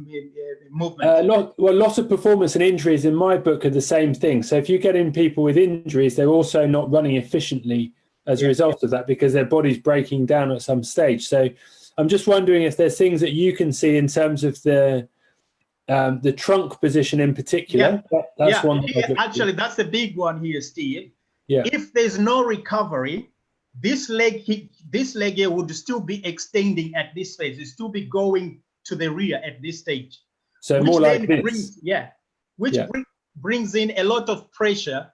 movement? Lots of performance and injuries in my book are the same thing. So if you get in people with injuries, they're also not running efficiently as a result of that because their body's breaking down at some stage. So I'm just wondering if there's things that you can see in terms of the trunk position in particular. That's one. Actually, that's the big one here, Steve. Yeah. If there's no recovery, this leg here would still be extending at this phase. It still be going to the rear at this stage. So more like this. Brings in a lot of pressure,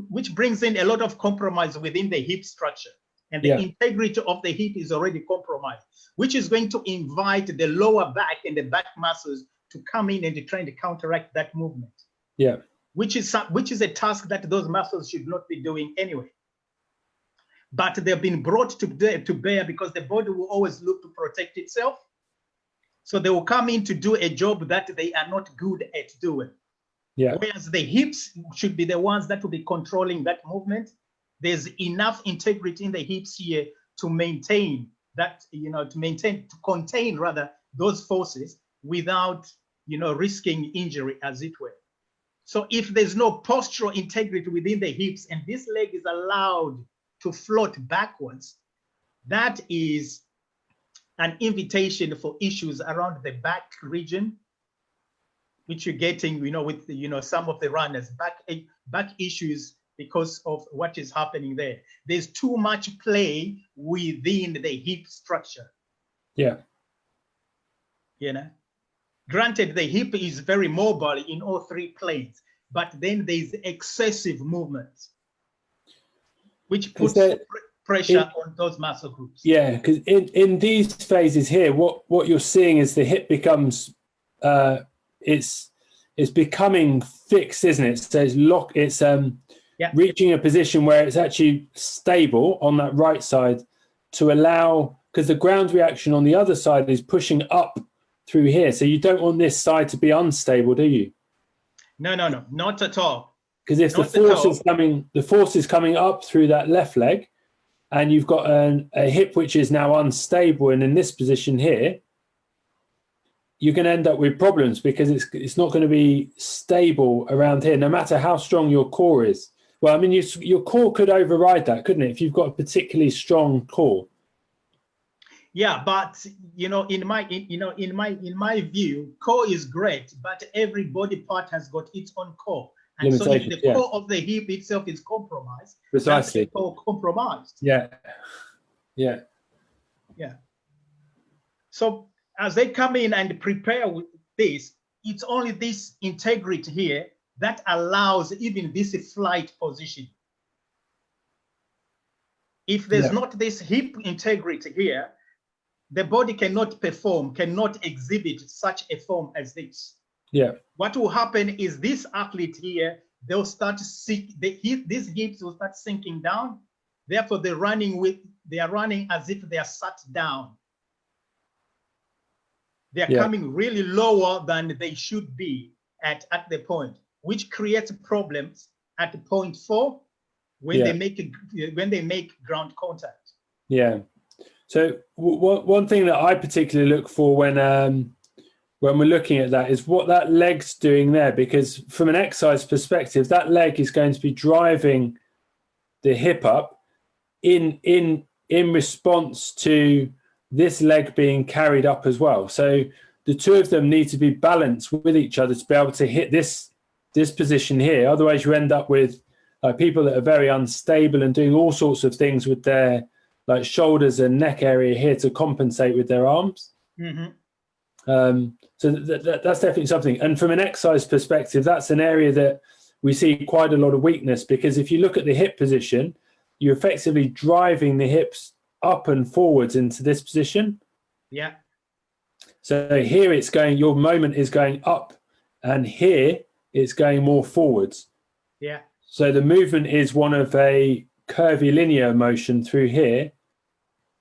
which brings in a lot of compromise within the hip structure. And the integrity of the hip is already compromised, which is going to invite the lower back and the back muscles to come in and to try to counteract that movement. Yeah. Which is a task that those muscles should not be doing anyway. But they've been brought to bear because the body will always look to protect itself. So they will come in to do a job that they are not good at doing. Yeah. Whereas the hips should be the ones that will be controlling that movement. There's enough integrity in the hips here to maintain that, to contain rather those forces without, risking injury, as it were. So if there's no postural integrity within the hips and this leg is allowed to float backwards, that is an invitation for issues around the back region, which you're getting, with some of the runners, back issues because of what is happening there. There's too much play within the hip structure. Yeah. Granted, the hip is very mobile in all three planes, but then there's excessive movement, which puts pressure on those muscle groups. Yeah, because in these phases here, what you're seeing is the hip becomes it's becoming fixed, isn't it? So it's reaching a position where it's actually stable on that right side to allow, because the ground reaction on the other side is pushing up through here. So you don't want this side to be unstable, do you? No, not at all. Because if the force is coming up through that left leg, and you've got a hip which is now unstable and in this position here, you're going to end up with problems because it's not going to be stable around here, no matter how strong your core is. Well, I mean, your core could override that, couldn't it? If you've got a particularly strong core. Yeah, but in my view, core is great, but every body part has got its own core. And so if the core of the hip itself is compromised, precisely, that's the core compromised. Yeah. So as they come in and prepare with this, it's only this integrity here that allows even this flight position. If there's not this hip integrity here, the body cannot exhibit such a form as this. Yeah. What will happen is this athlete here, they'll start these hips will start sinking down. Therefore, they are running as if they are sat down. They are coming really lower than they should be at the point, which creates problems at point 4 when they make ground contact. Yeah. So one thing that I particularly look for when we're looking at that is what that leg's doing there, because from an exercise perspective, that leg is going to be driving the hip up in response to this leg being carried up as well. So the two of them need to be balanced with each other to be able to hit this position here. Otherwise, you end up with people that are very unstable and doing all sorts of things with their shoulders and neck area here to compensate with their arms. Mm-hmm. So that's definitely something. And from an exercise perspective, that's an area that we see quite a lot of weakness, because if you look at the hip position, you're effectively driving the hips up and forwards into this position. Yeah. So here it's going, your moment is going up, and here it's going more forwards. Yeah. So the movement is one of a curvy linear motion through here.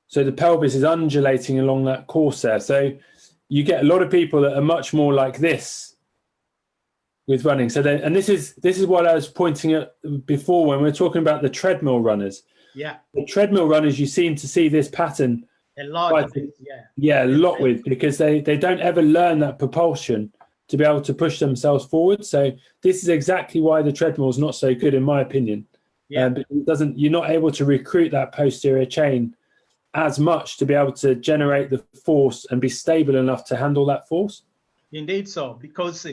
So the pelvis is undulating along that course there. So you get a lot of people that are much more like this with running. So then, and this is what I was pointing at before when we were talking about the treadmill runners. Yeah. The treadmill runners, you seem to see this pattern a lot. A lot with, because they don't ever learn that propulsion to be able to push themselves forward. So this is exactly why the treadmill is not so good, in my opinion. Yeah. You're not able to recruit that posterior chain as much to be able to generate the force and be stable enough to handle that force. Indeed so, because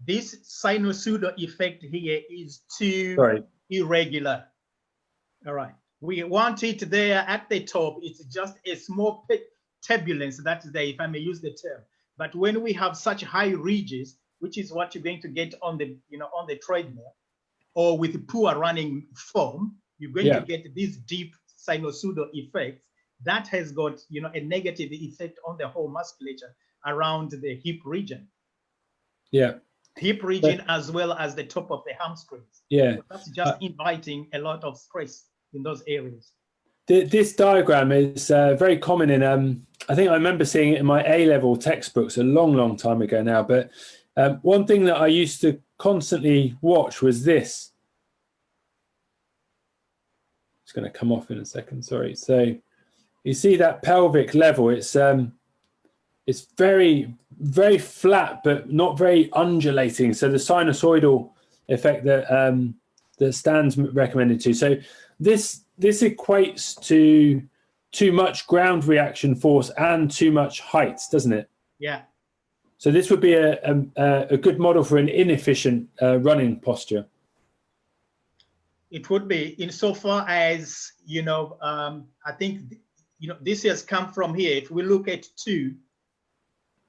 this sinusoidal effect here is too irregular. All right. We want it there at the top. It's just a small turbulence that is there, if I may use the term. But when we have such high ridges, which is what you're going to get on the treadmill, or with poor running form, you're going to get these deep sinusoidal effects that has got a negative effect on the whole musculature around the hip region. Yeah. Hip region as well as the top of the hamstrings. Yeah. So that's just inviting a lot of stress in those areas. This diagram is very common in, I think I remember seeing it in my A-level textbooks a long, long time ago now. But one thing that I used to constantly watch was this. It's going to come off in a second, sorry. So you see that pelvic level, it's very, very flat, but not very undulating. So the sinusoidal effect that that Stan's recommended to. So this equates to too much ground reaction force and too much height, doesn't it? Yeah. So this would be a good model for an inefficient running posture. It would be, insofar as, I think, this has come from here. If we look at 2,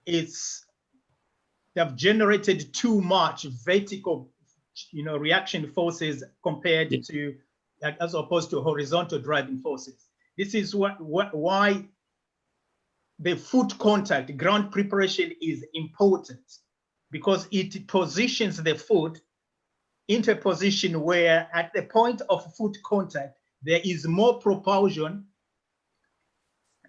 they've generated too much vertical, reaction forces compared to, as opposed to horizontal driving forces. This is why the foot contact, ground preparation is important, because it positions the foot into a position where at the point of foot contact, there is more propulsion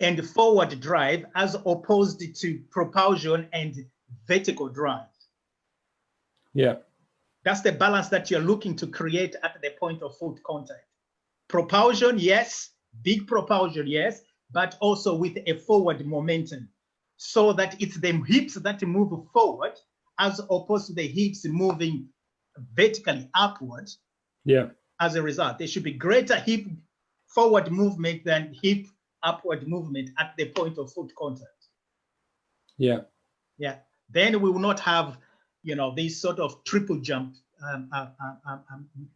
and forward drive as opposed to propulsion and vertical drive. Yeah. That's the balance that you're looking to create at the point of foot contact. Propulsion, yes, big propulsion, yes, but also with a forward momentum, so that it's the hips that move forward as opposed to the hips moving vertically upward. Yeah. As a result, there should be greater hip forward movement than hip upward movement at the point of foot contact. Yeah. Yeah. Then we will not have, this sort of triple jump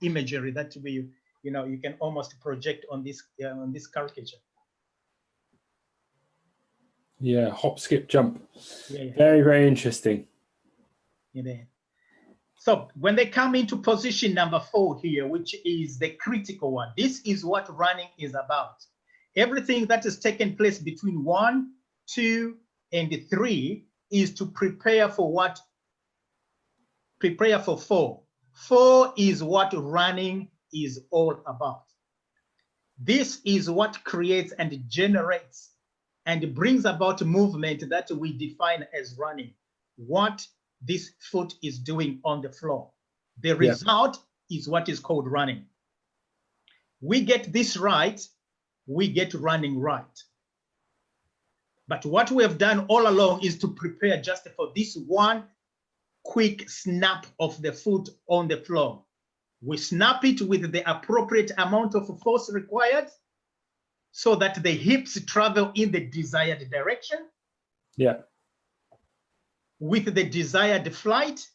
imagery that you can almost project on this caricature. Yeah. Hop, skip, jump. Yeah. Very, very interesting. Yeah. So when they come into position number 4 here, which is the critical one, this is what running is about. Everything that has taken place between 1, 2, and 3 is to prepare for what? Prepare for 4. 4 is what running is all about. This is what creates and generates and brings about movement that we define as running. What this foot is doing on the floor. The result is what is called running. We get this right, we get running right. But what we have done all along is to prepare just for this one quick snap of the foot on the floor. We snap it with the appropriate amount of force required so that the hips travel in the desired direction. Yeah. With the desired flight,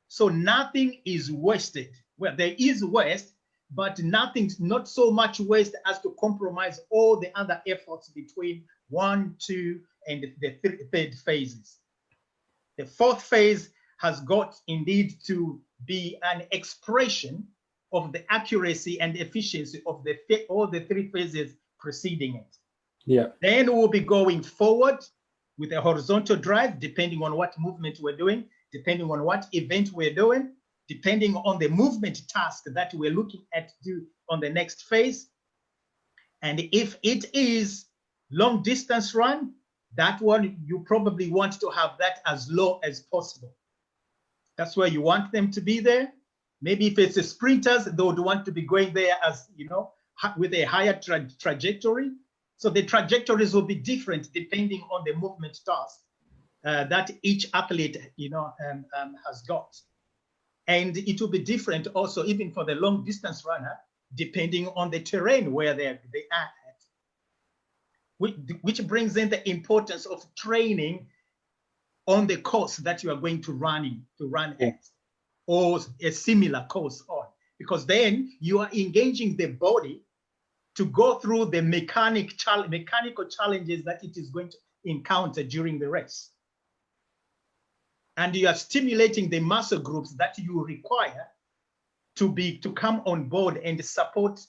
so nothing is wasted. Well, there is waste, but not so much waste as to compromise all the other efforts between 1, 2, and the third phases. The 4th phase has got indeed to be an expression of the accuracy and efficiency of all the 3 phases preceding it. Yeah. Then we'll be going forward with a horizontal drive, depending on what movement we're doing, depending on what event we're doing, depending on the movement task that we're looking at do on the next phase. And if it is long distance run, that one, you probably want to have that as low as possible. That's where you want them to be there. Maybe if it's a sprinters, they would want to be going there as, with a higher trajectory. So the trajectories will be different depending on the movement task that each athlete, has got. And it will be different also even for the long distance runner, depending on the terrain where they are at. Which brings in the importance of training on the course that you are going to run at, or a similar course on, because then you are engaging the body to go through the mechanical challenges that it is going to encounter during the race. And you are stimulating the muscle groups that you require to come on board and support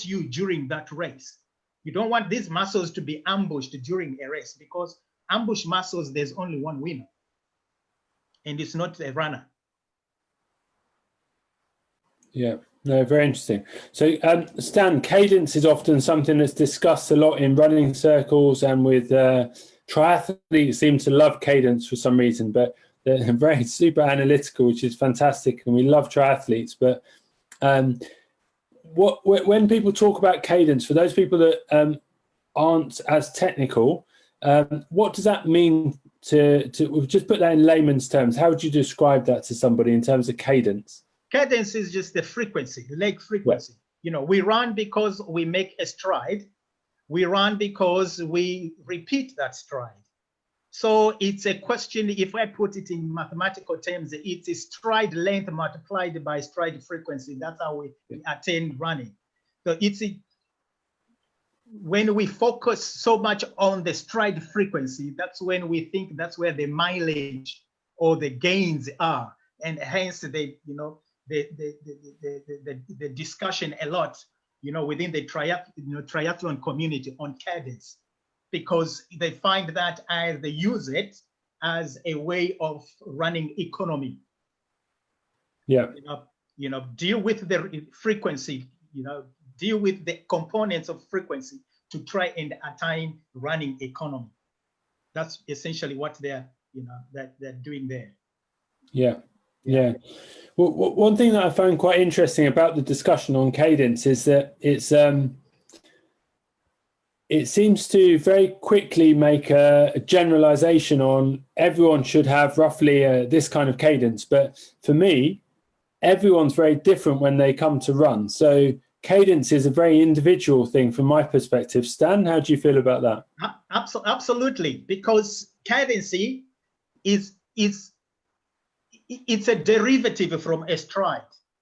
you during that race. You don't want these muscles to be ambushed during a race, because ambush muscles, there's only one winner, and it's not the runner. Yeah. No, very interesting. So, Stan, cadence is often something that's discussed a lot in running circles, and with triathletes seem to love cadence for some reason, but they're very super analytical, which is fantastic, and we love triathletes. But when people talk about cadence, for those people that aren't as technical, what does that mean to we've just put that in layman's terms? How would you describe that to somebody in terms of cadence? Cadence is just the frequency, the leg frequency. Yeah. You know, we run because we make a stride. We run because we repeat that stride. So it's a question, if I put it in mathematical terms, it's a stride length multiplied by stride frequency. That's how we attain running. So when we focus so much on the stride frequency, that's when we think that's where the mileage or the gains are. And hence the discussion a lot, within the triathlon community on cadence, because they find that as they use it as a way of running economy. Yeah. Deal with the frequency, deal with the components of frequency to try and attain running economy. That's essentially what they're doing there. Yeah. Yeah. Well, one thing that I found quite interesting about the discussion on cadence is that it seems to very quickly make a generalization on everyone should have roughly this kind of cadence. But for me, everyone's very different when they come to run. So cadence is a very individual thing from my perspective. Stan, how do you feel about that? Absolutely, because cadency it's a derivative from a stride.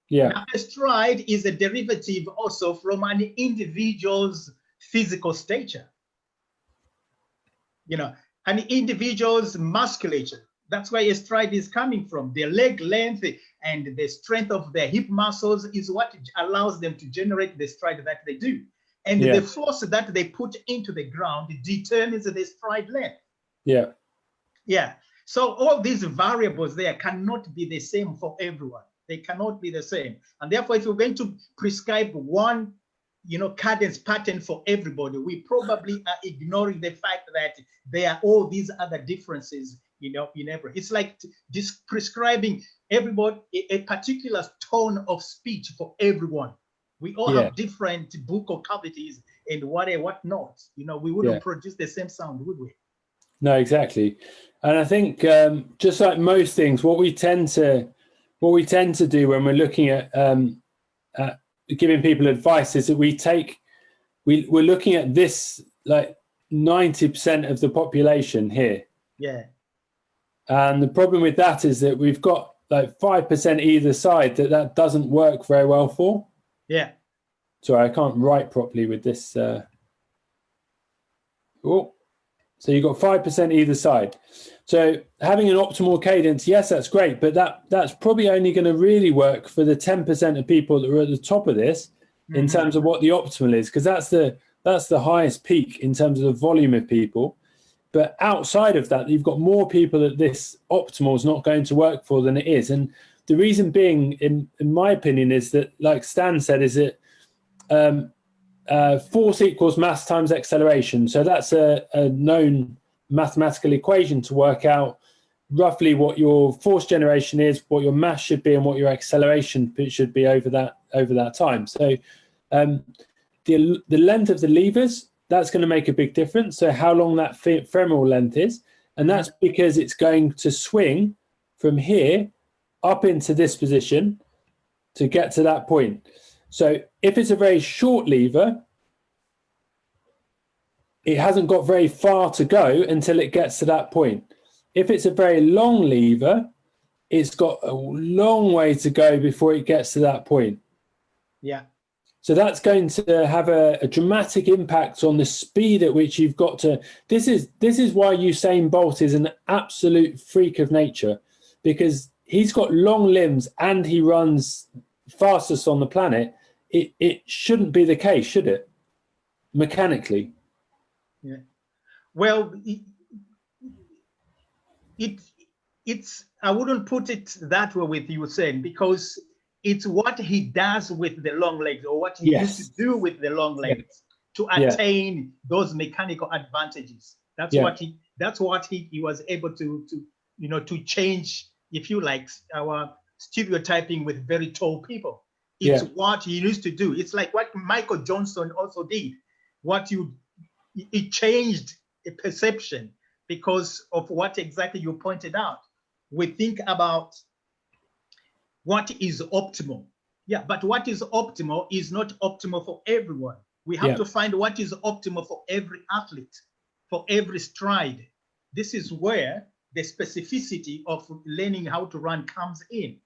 Yeah. Now, a stride is a derivative also from an individual's physical stature. An individual's musculature. That's where a stride is coming from. Their leg length and the strength of their hip muscles is what allows them to generate the stride that they do. And the force that they put into the ground determines the stride length. Yeah. Yeah. So all these variables there cannot be the same for everyone. They cannot be the same. And therefore, if we're going to prescribe one, cadence pattern for everybody, we probably are ignoring the fact that there are all these other differences, in every. It's like prescribing everybody a particular tone of speech for everyone. We all have different vocal cavities and what not. We wouldn't produce the same sound, would we? No, exactly. And I think just like most things, what we tend to do when we're looking at giving people advice is that we're looking at this like 90% of the population here. Yeah. And the problem with that is that we've got like 5% either side that doesn't work very well for. Yeah. Sorry, I can't write properly with this. So you've got 5% either side. So having an optimal cadence, yes, that's great, but that's probably only going to really work for the 10% of people that are at the top of this in terms of what the optimal is, because that's the highest peak in terms of the volume of people. But outside of that, you've got more people that this optimal is not going to work for than it is. And the reason being, in my opinion, is that, like Stan said, is that force equals mass times acceleration. So that's a known mathematical equation to work out roughly what your force generation is, what your mass should be, and what your acceleration should be over that time. So the length of the levers, that's going to make a big difference. So how long that femoral length is, and that's because it's going to swing from here up into this position to get to that point. So if it's a very short lever, it hasn't got very far to go until it gets to that point. If it's a very long lever, it's got a long way to go before it gets to that point. Yeah. So that's going to have a dramatic impact on the speed at which you've got to. This is why Usain Bolt is an absolute freak of nature, because he's got long limbs and he runs fastest on the planet. It shouldn't be the case, should it? Mechanically. Yeah. Well, it's I wouldn't put it that way with Usain, because It's what he does with the long legs, or what he used to do with the long legs to attain those mechanical advantages. That's what he was able to change, if you like, our stereotyping with very tall people. It's what he used to do. It's like what Michael Johnson also did. It changed a perception because of what exactly you pointed out. We think about what is optimal. Yeah, but what is optimal is not optimal for everyone. We have to find what is optimal for every athlete, for every stride. This is where the specificity of learning how to run comes in.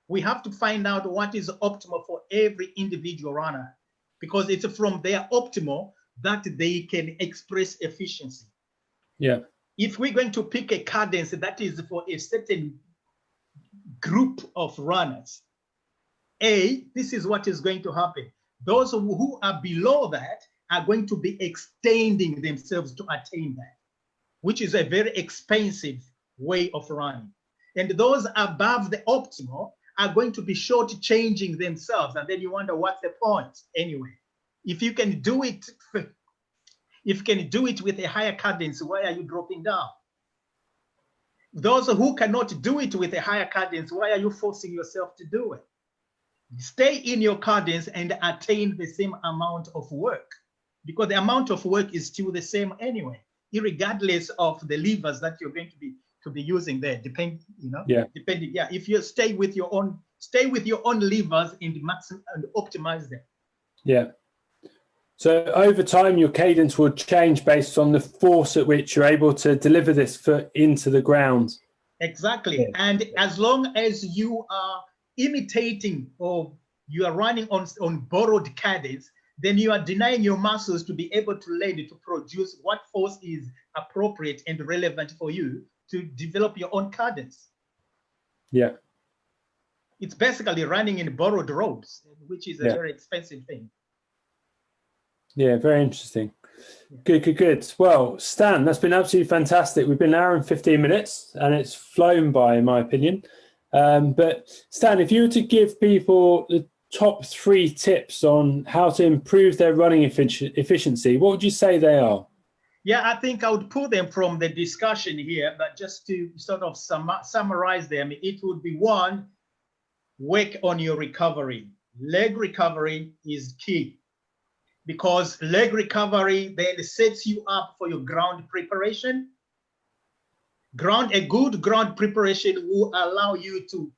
We have to find out what is optimal for every individual runner, because it's from their optimal that they can express efficiency. Yeah. If we're going to pick a cadence that is for a certain group of runners, this is what is going to happen. Those who are below that are going to be extending themselves to attain that, which is a very expensive way of running. And those above the optimal are going to be short-changing themselves. And then you wonder, what's the point anyway? If you can do it with a higher cadence, why are you dropping down? Those who cannot do it with a higher cadence, why are you forcing yourself to do it? Stay in your cadence and attain the same amount of work, because the amount of work is still the same anyway, regardless of the levers that you're going to be using there. Depending. If you stay with your own levers and optimize them. Yeah. So over time, your cadence will change based on the force at which you're able to deliver this foot into the ground. Exactly. Yeah. And as long as you are imitating or you are running on borrowed cadence, then you are denying your muscles to be able to learn to produce what force is appropriate and relevant for you to develop your own cadence. Yeah. It's basically running in borrowed ropes, which is a very expensive thing. Yeah, very interesting. Good. Well, Stan, that's been absolutely fantastic. We've been an hour and 15 minutes and it's flown by, in my opinion. But Stan, if you were to give people the top 3 tips on how to improve their running efficiency, what would you say they are? Yeah, I think I would pull them from the discussion here, but just to sort of summarize them, it would be 1, work on your recovery. Leg recovery is key, because leg recovery then sets you up for your ground preparation. A good ground preparation will allow you to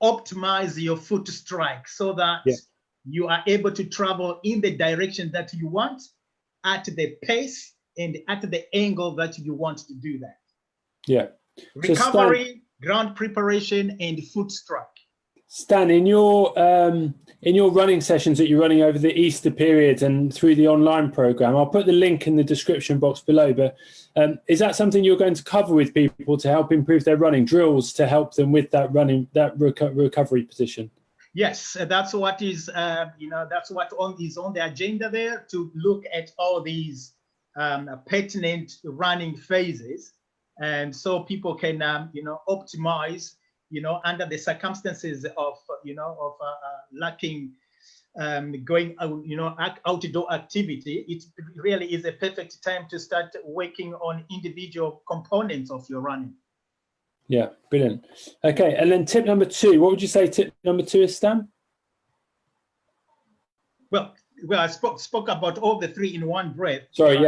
optimize your foot strike so that you are able to travel in the direction that you want, at the pace and at the angle that you want to do that. Yeah. Recovery, ground preparation, and foot strike. Stan, in your running sessions that you're running over the Easter period and through the online program, I'll put the link in the description box below, but is that something you're going to cover with people to help improve their running, drills to help them with that recovery position? Yes, that's what is that's what is on the agenda there, to look at all these pertinent running phases, and so people can optimize under the circumstances of lacking going outdoor activity. It really is a perfect time to start working on individual components of your running. Yeah, brilliant. Okay, and then tip number 2, what would you say tip number 2 is, Stan? Well, I spoke about all the 3 in one breath. Sorry,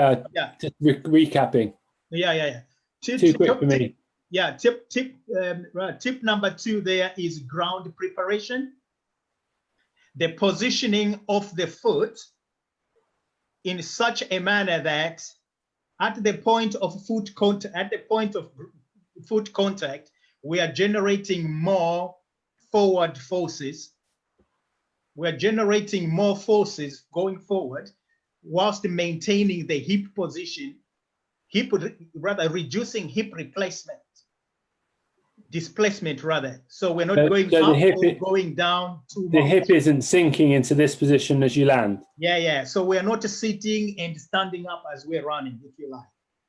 just recapping. Yeah. Too quick for me. Yeah, tip number 2 there is ground preparation. The positioning of the foot in such a manner that at the point of foot contact, we are generating more forward forces. We're generating more forces going forward whilst maintaining the hip position, reducing hip displacement rather. So we're not going up or going down too much. The hip isn't sinking into this position as you land. Yeah. So we're not sitting and standing up as we're running, if you like.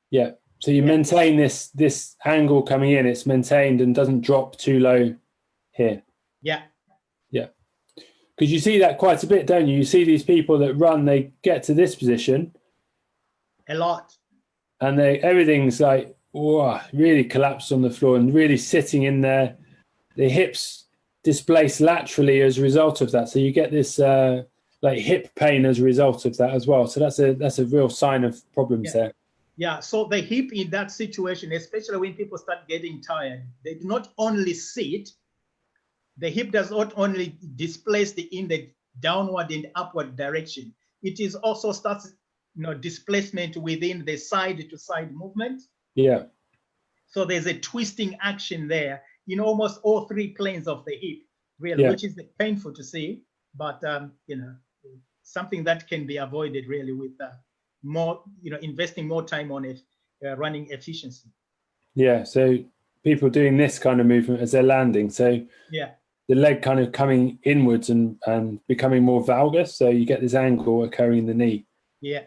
Yeah. So you maintain this angle coming in, it's maintained and doesn't drop too low here. Yeah. Because you see that quite a bit, don't you? You see these people that run, they get to this position. A lot. And everything's like, whoa, really collapsed on the floor and really sitting in there. The hips displaced laterally as a result of that. So you get this like hip pain as a result of that as well. So that's a real sign of problems there. Yeah, so the hip in that situation, especially when people start getting tired, they do not only sit, the hip does not only displace in the downward and upward direction, it is also starts, displacement within the side to side movement. Yeah. So there's a twisting action there in almost all three planes of the hip, really, which is painful to see, but something that can be avoided really with more, investing more time on it, running efficiency. Yeah. So people doing this kind of movement as they're landing. So the leg kind of coming inwards and becoming more valgus. So you get this angle occurring in the knee. Yeah.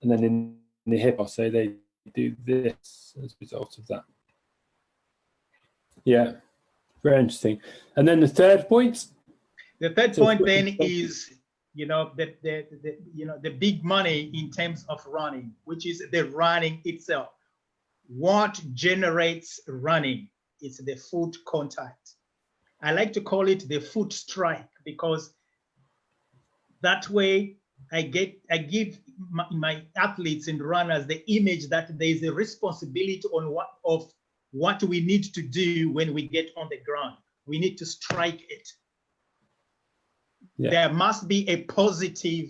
And then in the hip, so they do this as a result of that. Yeah. Very interesting. And then the third point? The third point then is, the big money in terms of running, which is the running itself. What generates running? It's the foot contact. I like to call it the foot strike, because that way I give my athletes and runners the image that there is a responsibility of what we need to do when we get on the ground. We need to strike it. Yeah. There must be a positive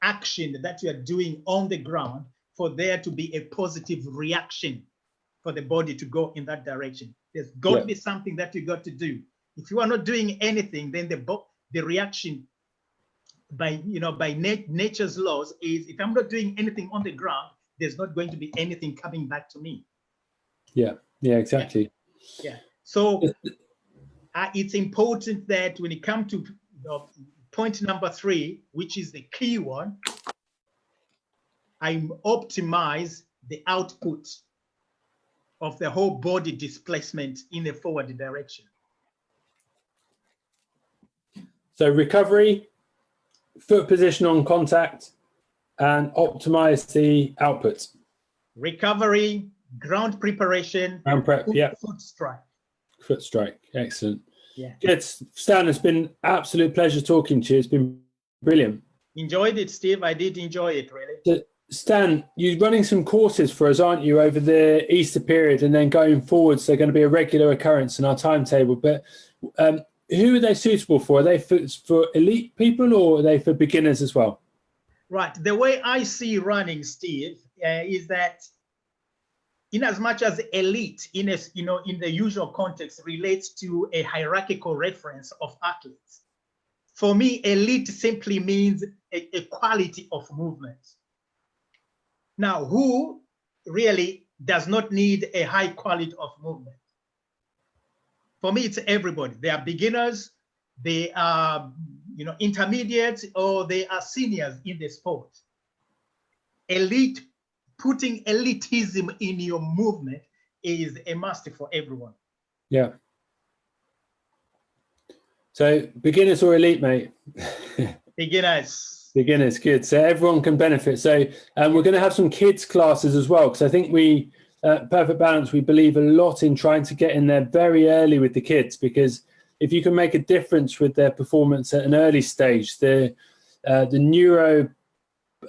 action that you are doing on the ground for there to be a positive reaction for the body to go in that direction. There's got to be something that you got to do. If you are not doing anything, then the reaction by nature's laws is, if I'm not doing anything on the ground, there's not going to be anything coming back to me. Yeah, exactly. Yeah. So it's important that when it comes to point number 3, which is the key one, I optimize the output of the whole body displacement in a forward direction. So recovery, foot position on contact, and optimize the output. Recovery, ground preparation, ground prep, foot strike. Foot strike, excellent. Yeah. Good, Stan, it's been absolute pleasure talking to you. It's been brilliant. Enjoyed it, Steve. I did enjoy it, really. So, Stan, you're running some courses for us, aren't you, over the Easter period, and then going forwards, they're going to be a regular occurrence in our timetable. But who are they suitable for? Are they for elite people, or are they for beginners as well? Right. The way I see running, Steve, is that in as much as elite in the usual context relates to a hierarchical reference of athletes, for me, elite simply means a quality of movement. Now, who really does not need a high quality of movement? For me, it's everybody. They are beginners, they are intermediates, or they are seniors in the sport. Elite, putting elitism in your movement is a must for everyone. Yeah. So beginners or elite, mate? Beginners. Beginners, good. So everyone can benefit. So we're going to have some kids classes as well, because I think we, Perfect Balance, we believe a lot in trying to get in there very early with the kids, because if you can make a difference with their performance at an early stage, the neuro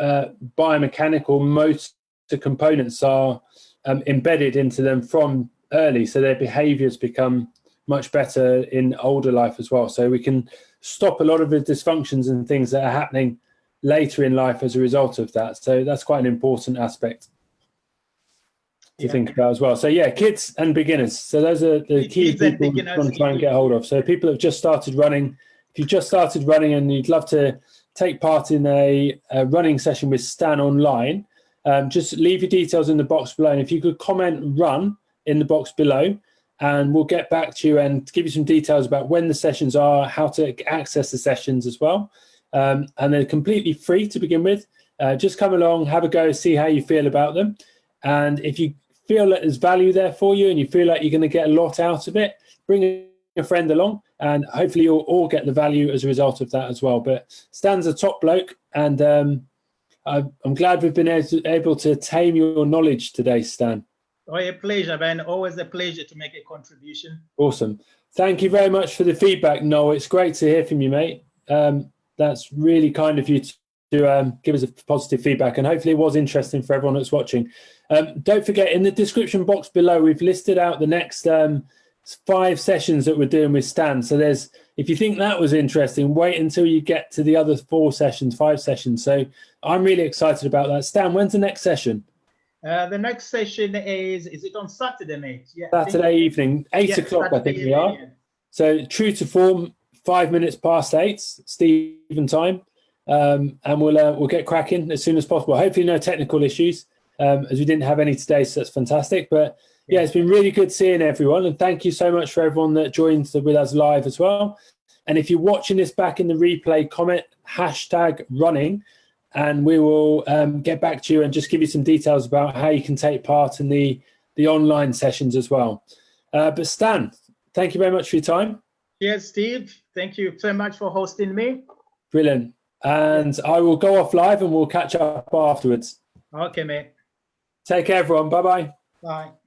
biomechanical motor components are embedded into them from early, so their behaviors become much better in older life as well. So we can stop a lot of the dysfunctions and things that are happening later in life as a result of that. So that's quite an important aspect to think about as well. So yeah, kids and beginners. So those are the key people we want to try and get hold of. So people that have just started running, if you just started running and you'd love to take part in a running session with Stan online, just leave your details in the box below. And if you could comment "run" in the box below, and we'll get back to you and give you some details about when the sessions are, how to access the sessions as well. And they're completely free to begin with. Just come along, have a go, see how you feel about them. And if you feel that there's value there for you and you feel like you're going to get a lot out of it, bring a friend along, and hopefully you'll all get the value as a result of that as well. But Stan's a top bloke, and I'm glad we've been able to tame your knowledge today, Stan. Oh, a pleasure, man. Always a pleasure to make a contribution. Awesome. Thank you very much for the feedback, Noel. It's great to hear from you, mate. That's really kind of you to give us a positive feedback, and hopefully it was interesting for everyone that's watching. Don't forget, in the description box below, we've listed out the next 5 sessions that we're doing with Stan. So if you think that was interesting, wait until you get to the other 5 sessions. So I'm really excited about that. Stan, when's the next session? The next session is it on Saturday, mate? Yeah, Saturday evening, 8 o'clock, I think we are. Yeah. So true to form, 5 minutes past 8, Stephen time. And we'll get cracking as soon as possible. Hopefully no technical issues, as we didn't have any today, so that's fantastic. But yeah, it's been really good seeing everyone, and thank you so much for everyone that joined with us live as well. And if you're watching this back in the replay, comment #running, and we will get back to you and just give you some details about how you can take part in the online sessions as well. But Stan, thank you very much for your time. Yes, Steve. Thank you so much for hosting me. Brilliant. And I will go off live and we'll catch up afterwards. Okay, mate. Take care, everyone. Bye-bye. Bye.